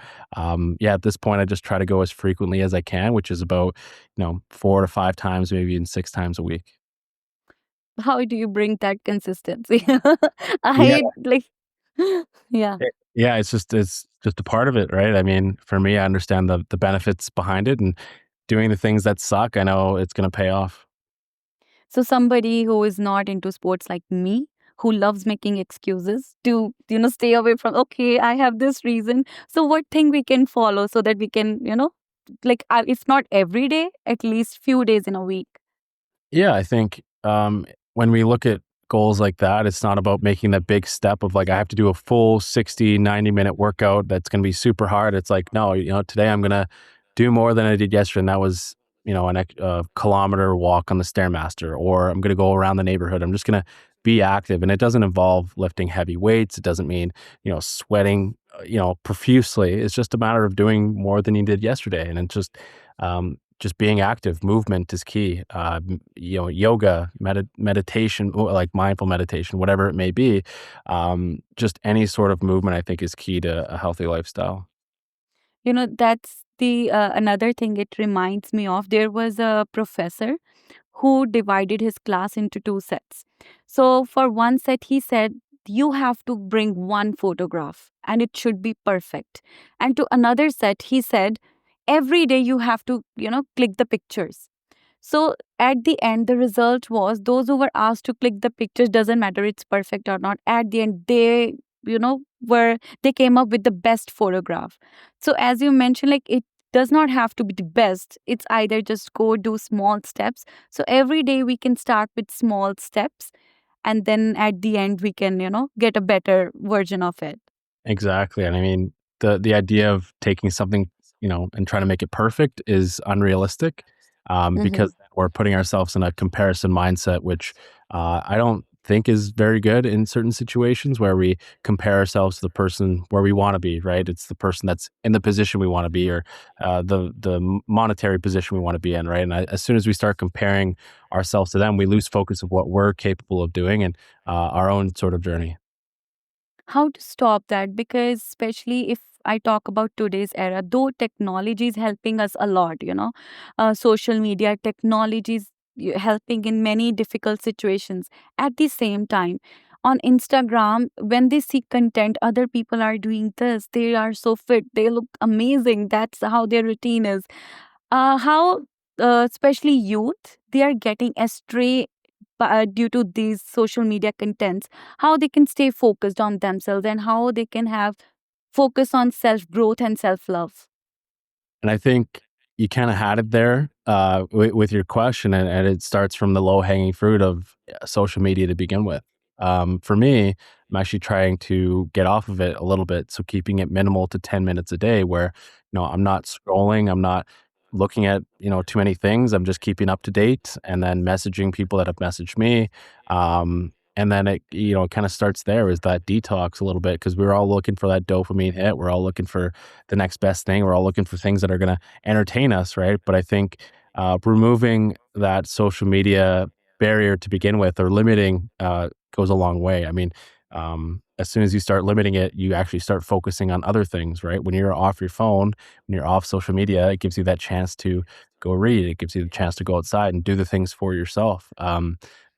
yeah, at this point, I just try to go as frequently as I can, which is about 4 to 5 times, maybe even 6 times a week. How do you bring that consistency? Yeah, I like, yeah. yeah, it's just a part of it, right? I mean, for me, I understand the benefits behind it, and doing the things that suck, I know it's going to pay off. So somebody who is not into sports like me, who loves making excuses to, stay away from, okay, I have this reason. So what thing we can follow so that we can, like, if not every day, at least few days in a week. Yeah, I think when we look at goals like that, it's not about making that big step of like, I have to do a full 60, 90-minute workout that's going to be super hard. It's like, no, today I'm going to do more than I did yesterday. And that was, a kilometer walk on the Stairmaster, or I'm going to go around the neighborhood. I'm just going to be active. And it doesn't involve lifting heavy weights. It doesn't mean, sweating, profusely. It's just a matter of doing more than you did yesterday. And it's just being active. Movement is key. Yoga, meditation, or like mindful meditation, whatever it may be. Just any sort of movement, I think, is key to a healthy lifestyle. That's the another thing it reminds me of. There was a professor who divided his class into two sets. So for one set, he said, you have to bring one photograph and it should be perfect. And to another set, he said, every day you have to, click the pictures. So at the end, the result was those who were asked to click the pictures, doesn't matter it's perfect or not. At the end, they came up with the best photograph. So as you mentioned, like it does not have to be the best. It's either just go do small steps. So every day we can start with small steps, and then at the end we can, get a better version of it. Exactly. And I mean, the idea of taking something, and trying to make it perfect is unrealistic, Mm-hmm. because we're putting ourselves in a comparison mindset, which I don't think is very good in certain situations where we compare ourselves to the person where we want to be, right? It's the person that's in the position we want to be, or the monetary position we want to be in, right? And as soon as we start comparing ourselves to them, we lose focus of what we're capable of doing, and our own sort of journey. How to stop that? Because especially if I talk about today's era, though technology is helping us a lot, social media technology is helping in many difficult situations. At the same time, on Instagram, when they see content, other people are doing this, they are so fit, they look amazing, that's how their routine is. How especially youth, they are getting astray due to these social media contents, how they can stay focused on themselves and how they can have focus on self growth and self love. And I think you kind of had it there with your question, and it starts from the low hanging fruit of social media to begin with. For me, I'm actually trying to get off of it a little bit, so keeping it minimal to 10 minutes a day, where I'm not scrolling, I'm not looking at too many things. I'm just keeping up to date, and then messaging people that have messaged me. And then it kind of starts there, is that detox a little bit, because we're all looking for that dopamine hit. We're all looking for the next best thing. We're all looking for things that are going to entertain us, right? But I think removing that social media barrier to begin with, or limiting, goes a long way. I mean, as soon as you start limiting it, you actually start focusing on other things, right? When you're off your phone, when you're off social media, it gives you that chance to go read. It gives you the chance to go outside and do the things for yourself.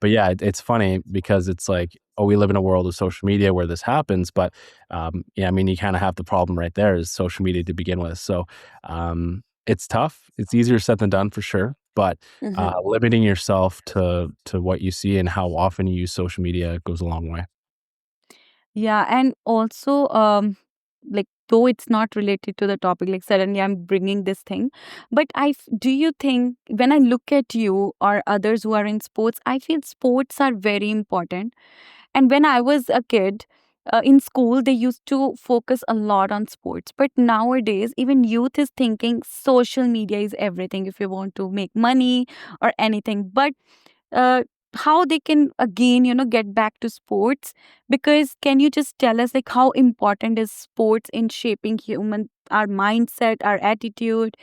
But yeah, it's funny because it's like, oh, we live in a world of social media where this happens, but yeah, I mean, you kind of have the problem right there, is social media to begin with. So it's tough. It's easier said than done, for sure. But limiting yourself to what you see and how often you use social media goes a long way. Yeah, and also, like though it's not related to the topic, like suddenly I'm bringing this thing, but do you think when I look at you or others who are in sports, I feel sports are very important. And when I was a kid, in school, they used to focus a lot on sports. But nowadays, even youth is thinking social media is everything if you want to make money or anything. But uh, how they can again, get back to sports? Because can you just tell us like how important is sports in shaping our mindset, our attitude?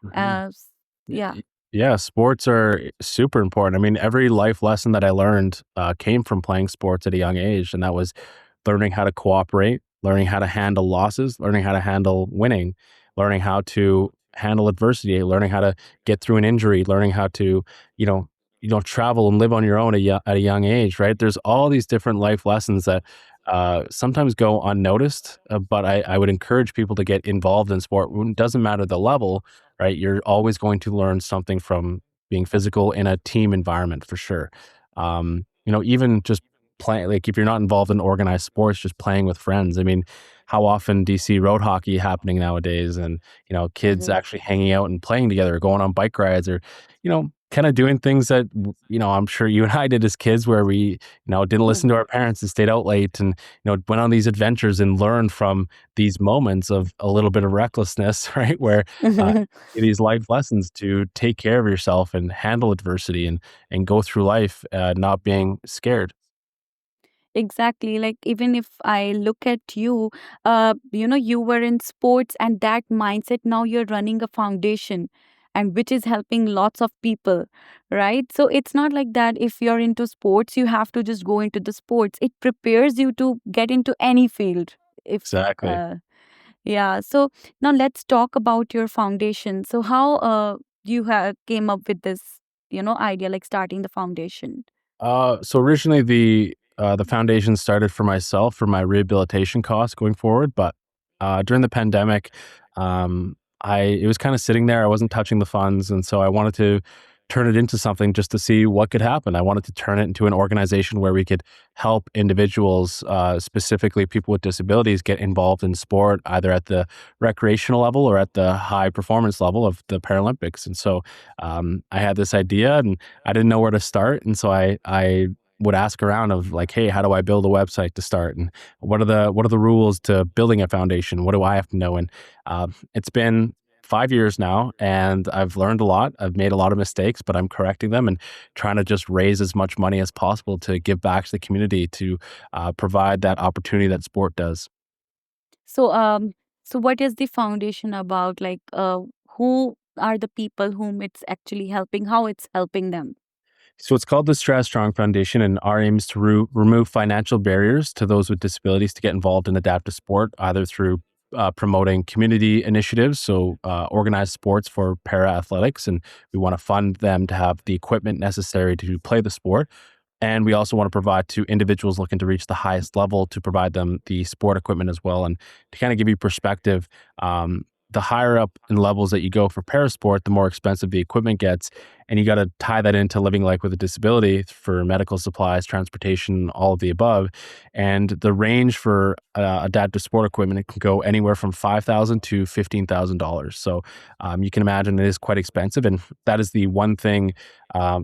Mhm. Uh, s- yeah. Yeah, sports are super important. I mean, every life lesson that I learned came from playing sports at a young age, and that was learning how to cooperate, learning how to handle losses, learning how to handle winning, learning how to handle adversity, learning how to get through an injury, learning how to, you know, travel and live on your own at a young age, right? There's all these different life lessons that sometimes go unnoticed, but I would encourage people to get involved in sport. It doesn't matter the level, right? You're always going to learn something from being physical in a team environment for sure. Even just playing, like if you're not involved in organized sports, just playing with friends. I mean, how often do you see road hockey happening nowadays? And, kids Mhm. actually hanging out and playing together, going on bike rides or, kind of doing things that, I'm sure you and I did as kids where we, didn't Hmm. listen to our parents and stayed out late and, went on these adventures and learned from these moments of a little bit of recklessness, right? Where, uh, these life lessons to take care of yourself and handle adversity and go through life not being scared. Exactly. Like, even if I look at you, you were in sports and that mindset, now you're running a foundation and which is helping lots of people, right? So it's not like that if you're into sports, you have to just go into the sports. It prepares you to get into any field. If, Exactly. yeah. So now let's talk about your foundation. So how you came up with this, idea like starting the foundation? So originally the foundation started for myself for my rehabilitation costs going forward, but during the pandemic, I it was kind of sitting there. I wasn't touching the funds, and so I wanted to turn it into something just to see what could happen. I wanted to turn it into an organization where we could help individuals, specifically people with disabilities, get involved in sport, either at the recreational level or at the high performance level of the Paralympics. And so I had this idea, and I didn't know where to start, and so I would ask around of like, hey, how do I build a website to start, and what are the rules to building a foundation? What do I have to know? And it's been 5 years now, and I've learned a lot. I've made a lot of mistakes, but I'm correcting them and trying to just raise as much money as possible to give back to the community to provide that opportunity that sport does. So, what is the foundation about? Like, who are the people whom it's actually helping? How it's helping them? So it's called the Stress Strong Foundation, and our aim is to remove financial barriers to those with disabilities to get involved in adaptive sport, either through promoting community initiatives, so organized sports for para athletics, and we want to fund them to have the equipment necessary to play the sport. And we also want to provide to individuals looking to reach the highest level to provide them the sport equipment as well. And to kind of give you perspective, the higher up in levels that you go for parasport, the more expensive the equipment gets. And you got to tie that into living life with a disability for medical supplies, transportation, all of the above. And the range for adaptive sport equipment, it can go anywhere from $5,000 to $15,000. So you can imagine it is quite expensive. And that is the one thing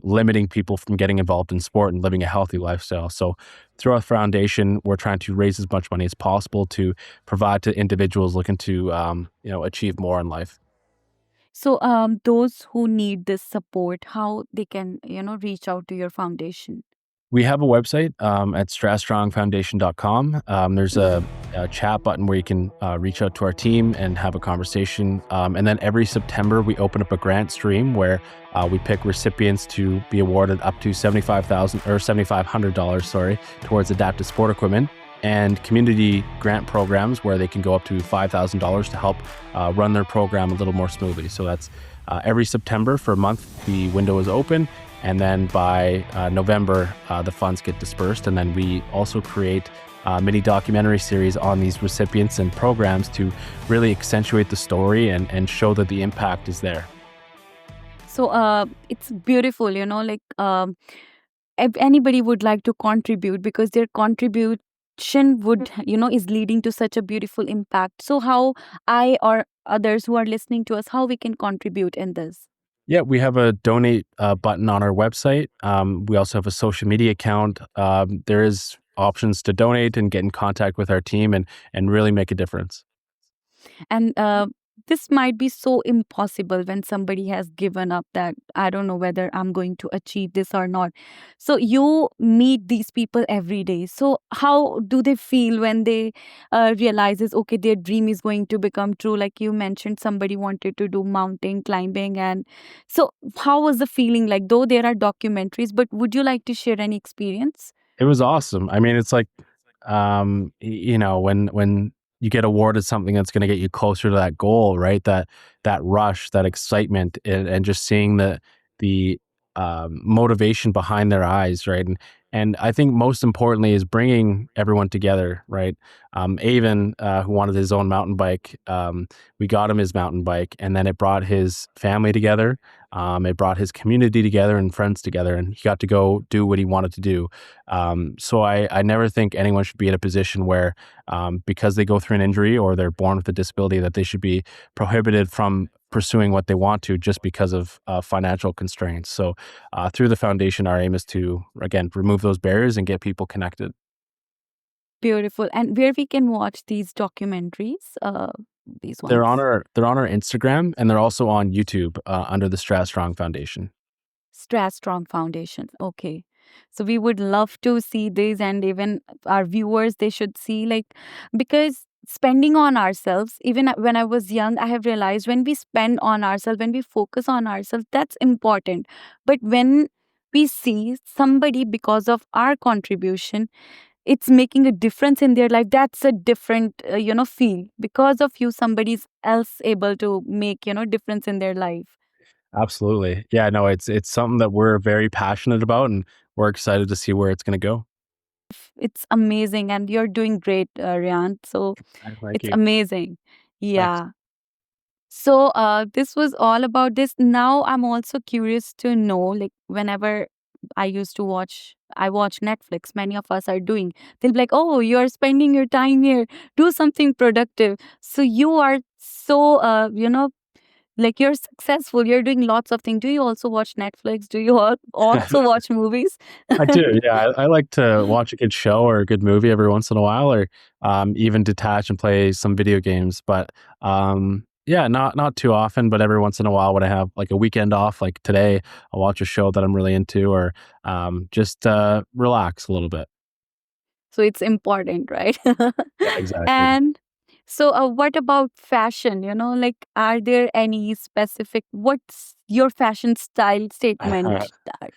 limiting people from getting involved in sport and living a healthy lifestyle. So through our foundation, we're trying to raise as much money as possible to provide to individuals looking to, achieve more in life. So, those who need this support, how they can, reach out to your foundation? We have a website at strasstrongfoundation.com. There's a chat button where you can reach out to our team and have a conversation. And then every September, we open up a grant stream where we pick recipients to be awarded up to $7,500, sorry, towards adaptive sport equipment and community grant programs where they can go up to $5,000 to help run their program a little more smoothly. So that's every September for a month, the window is open. And then by November, the funds get dispersed. And then we also create mini documentary series on these recipients and programs to really accentuate the story and show that the impact is there. So, it's beautiful, like, if anybody would like to contribute because their contribution would, is leading to such a beautiful impact. So, how I or others who are listening to us, how we can contribute in this? Yeah, we have a donate button on our website. We also have a social media account. There is options to donate and get in contact with our team and really make a difference. And this might be so impossible when somebody has given up that I don't know whether I'm going to achieve this or not. So you meet these people every day. So how do they feel when they realizes, okay, their dream is going to become true? Like you mentioned, somebody wanted to do mountain climbing, and so how was the feeling like? Though there are documentaries, but would you like to share any experience? It was awesome. I mean, it's like, when you get awarded something that's going to get you closer to that goal, right? That rush, that excitement, and just seeing the motivation behind their eyes, right? And I think most importantly is bringing everyone together, right? Avon, who wanted his own mountain bike, we got him his mountain bike, and then it brought his family together. It brought his community together and friends together, and he got to go do what he wanted to do. So I never think anyone should be in a position where, because they go through an injury or they're born with a disability, that they should be prohibited from pursuing what they want to just because of financial constraints. So through the foundation, our aim is to, again, remove those barriers and get people connected. Beautiful. And where we can watch these documentaries, these They're ones. they're on our Instagram, and they're also on YouTube under the Strat Strong Foundation. Strat Strong Foundation. Okay. So we would love to see this, and even our viewers, they should see, like, because spending on ourselves, even when I was young, I have realized when we spend on ourselves, when we focus on ourselves, that's important. But when we see somebody because of our contribution, it's making a difference in their life, that's a different feel. Because of you, somebody's else able to make difference in their life. Absolutely. Yeah, no, it's something that we're very passionate about, and we're excited to see where it's going to go. It's amazing, and you're doing great, Ryan. So Thank it's you. amazing. Thanks. Yeah. So this was all about this. Now I'm also curious to know, like, whenever I watch Netflix, many of us are doing, they'll be like, oh, you're spending your time here, do something productive. So you are so, like, you're successful, you're doing lots of things. Do you also watch Netflix? Do you also watch movies? I do. Yeah, I like to watch a good show or a good movie every once in a while, or even detach and play some video games. But yeah, not too often, but every once in a while when I have like a weekend off, like today, I'll watch a show that I'm really into, or just relax a little bit. So it's important, right? Yeah, exactly. And so, what about fashion? Like, are there any specific, what's your fashion style statement? That,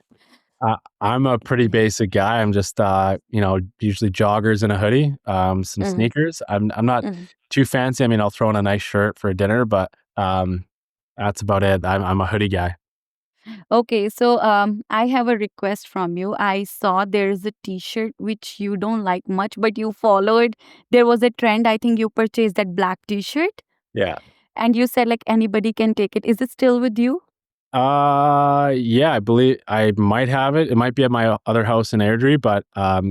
I'm a pretty basic guy. I'm just, usually joggers and a hoodie, some Mhm, sneakers. I'm not mhm. too fancy. I mean, I'll throw on a nice shirt for dinner, but that's about it. I'm a hoodie guy. Okay, so I have a request from you. I saw there is a T-shirt which you don't like much, but you followed. There was a trend. I think you purchased that black T-shirt, Yeah. and you said like anybody can take it. Is it still with you? Yeah, I believe I might have it. It might be at my other house in Airdrie, but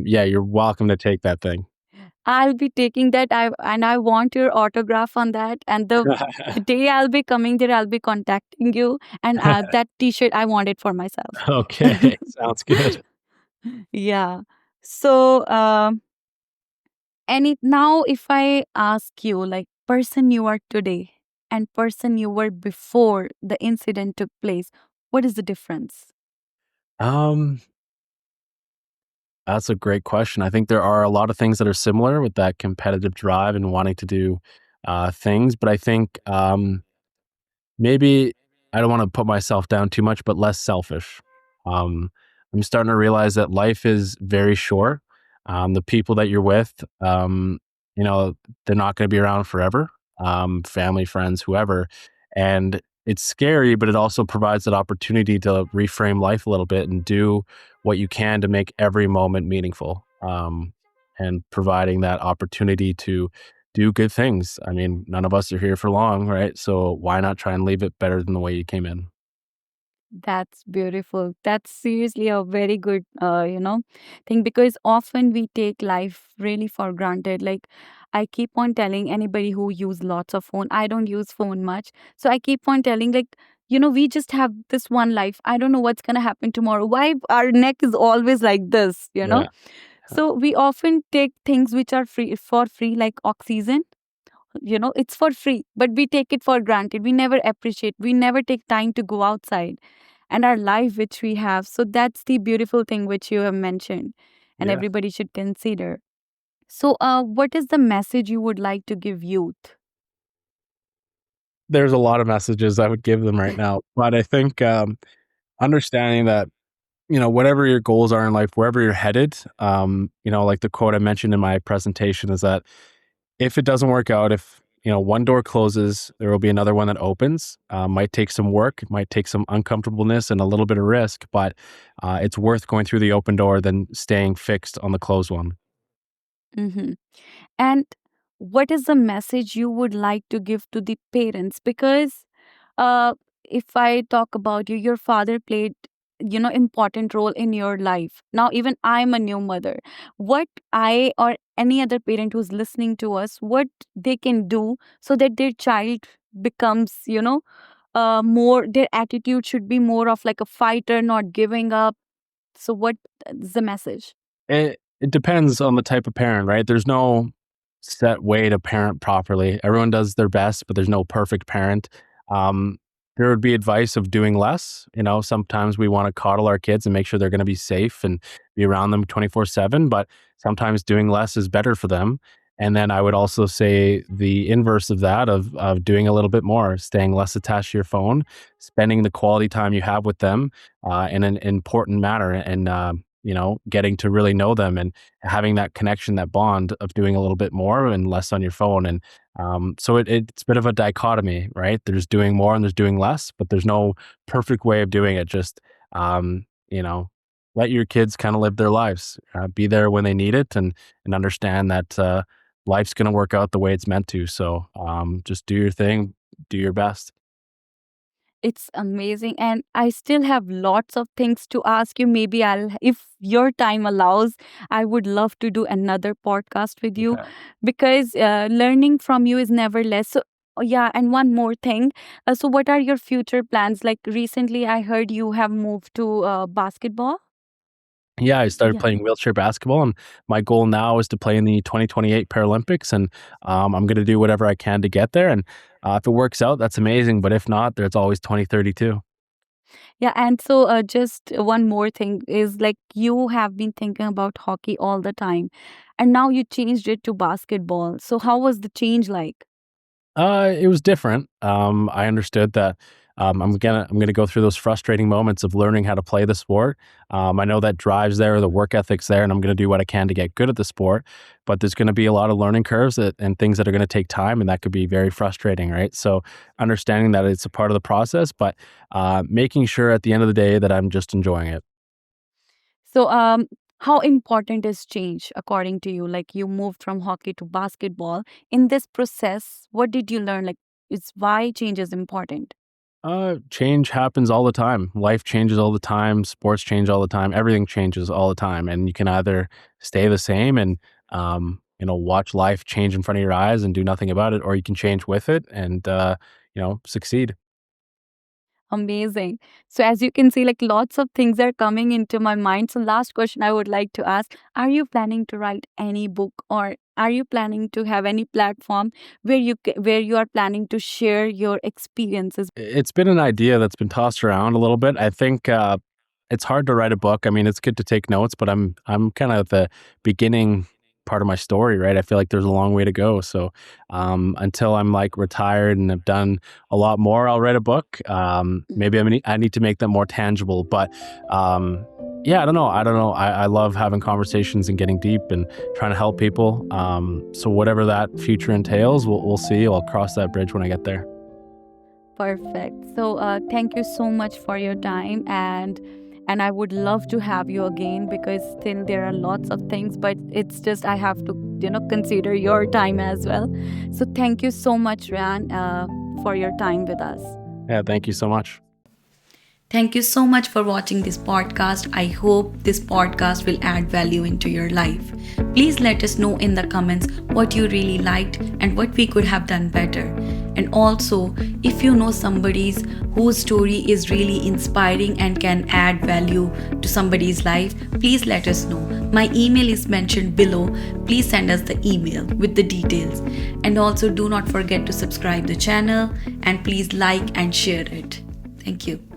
yeah, you're welcome to take that thing. I'll be taking that. I want your autograph on that. And the day I'll be coming there, I'll be contacting you. And that T-shirt, I want it for myself. Okay, sounds good. Yeah. So, any now, if I ask you, like, person you are today and person you were before the incident took place, what is the difference? Um, that's a great question. I think there are a lot of things that are similar with that competitive drive and wanting to do things, but I think maybe I don't want to put myself down too much, but less selfish. Um, I'm starting to realize that life is very short. The people that you're with, you know, they're not going to be around forever. Family, friends, whoever, and it's scary, but it also provides that opportunity to reframe life a little bit and do what you can to make every moment meaningful. And providing that opportunity to do good things. I mean, none of us are here for long, right? So why not try and leave it better than the way you came in? That's beautiful. That's seriously a very good, thing, because often we take life really for granted. Like, I keep on telling anybody who use lots of phone, I don't use phone much. So I keep on telling, like, we just have this one life. I don't know what's going to happen tomorrow. Why our neck is always like this? Yeah. So we often take things which are free for free, like oxygen, it's for free, but we take it for granted. We never appreciate, we never take time to go outside and our life which we have. So that's the beautiful thing which you have mentioned, and Yeah. everybody should consider. So, what is the message you would like to give youth? There's a lot of messages I would give them right now, but I think understanding that whatever your goals are in life, wherever you're headed, like the quote I mentioned in my presentation is that if it doesn't work out, if one door closes, there will be another one that opens. Might take some work, it might take some uncomfortableness and a little bit of risk, but it's worth going through the open door than staying fixed on the closed one. Hmm. And what is the message you would like to give to the parents? Because uh, if I talk about you, your father played, important role in your life. Now, even I'm a new mother. What I or any other parent who's listening to us, what they can do so that their child becomes, more, their attitude should be more of like a fighter, not giving up. So, what is the message? It depends on the type of parent, right? There's no set way to parent properly. Everyone does their best, but there's no perfect parent. Um, there would be advice of doing less. Sometimes we want to coddle our kids and make sure they're going to be safe and be around them 24/7, but sometimes doing less is better for them. And then I would also say the inverse of that of doing a little bit more, staying less attached to your phone, spending the quality time you have with them in an important manner, and getting to really know them and having that connection, that bond of doing a little bit more and less on your phone. And so it's a bit of a dichotomy, right? There's doing more and there's doing less, but there's no perfect way of doing it. Just, um, you know, let your kids kind of live their lives, be there when they need it, and understand that life's going to work out the way it's meant to. So just do your thing, do your best. It's amazing. And I still have lots of things to ask you. Maybe if your time allows, I would love to do another podcast with you, Okay. because learning from you is never less. So, oh, yeah. And one more thing. So, what are your future plans? Like recently, I heard you have moved to basketball. Yeah, I started Yeah. playing wheelchair basketball, and my goal now is to play in the 2028 Paralympics, and I'm going to do whatever I can to get there. And if it works out, that's amazing. But if not, there's always 2032. Yeah. And so, just one more thing is like you have been thinking about hockey all the time, and now you changed it to basketball. So, how was the change like? It was different. I understood that I'm gonna go through those frustrating moments of learning how to play the sport. I know that drives there, the work ethic's there, and I'm gonna do what I can to get good at the sport. But there's gonna be a lot of learning curves and things that are gonna take time, and that could be very frustrating, right? So understanding that it's a part of the process, but making sure at the end of the day that I'm just enjoying it. So, how important is change according to you? Like you moved from hockey to basketball. In this process, what did you learn? Like, it's why change is important. Change happens all the time. Life changes all the time. Sports change all the time. Everything changes all the time. And you can either stay the same and, watch life change in front of your eyes and do nothing about it, or you can change with it and, succeed. Amazing. So, as you can see, like lots of things are coming into my mind. So, last question I would like to ask: are you planning to write any book, or are you planning to have any platform where you are planning to share your experiences? It's been an idea that's been tossed around a little bit. I think it's hard to write a book. I mean, it's good to take notes, but I'm kind of at the beginning part of my story, right? I feel like there's a long way to go. So until I'm like retired and have done a lot more, I'll write a book. Maybe I need to make them more tangible. But yeah, I don't know. I love having conversations and getting deep and trying to help people. So whatever that future entails, we'll see. I'll cross that bridge when I get there. Perfect. So, thank you so much for your time, and I would love to have you again, because still there are lots of things, but it's just I have to consider your time as well. So, thank you so much, Ryan, for your time with us. Yeah, thank you so much. Thank you so much for watching this podcast. I hope this podcast will add value into your life. Please let us know in the comments what you really liked and what we could have done better. And also, if you know somebody whose story is really inspiring and can add value to somebody's life, please let us know. My email is mentioned below. Please send us the email with the details. And also, do not forget to subscribe the channel and please like and share it. Thank you.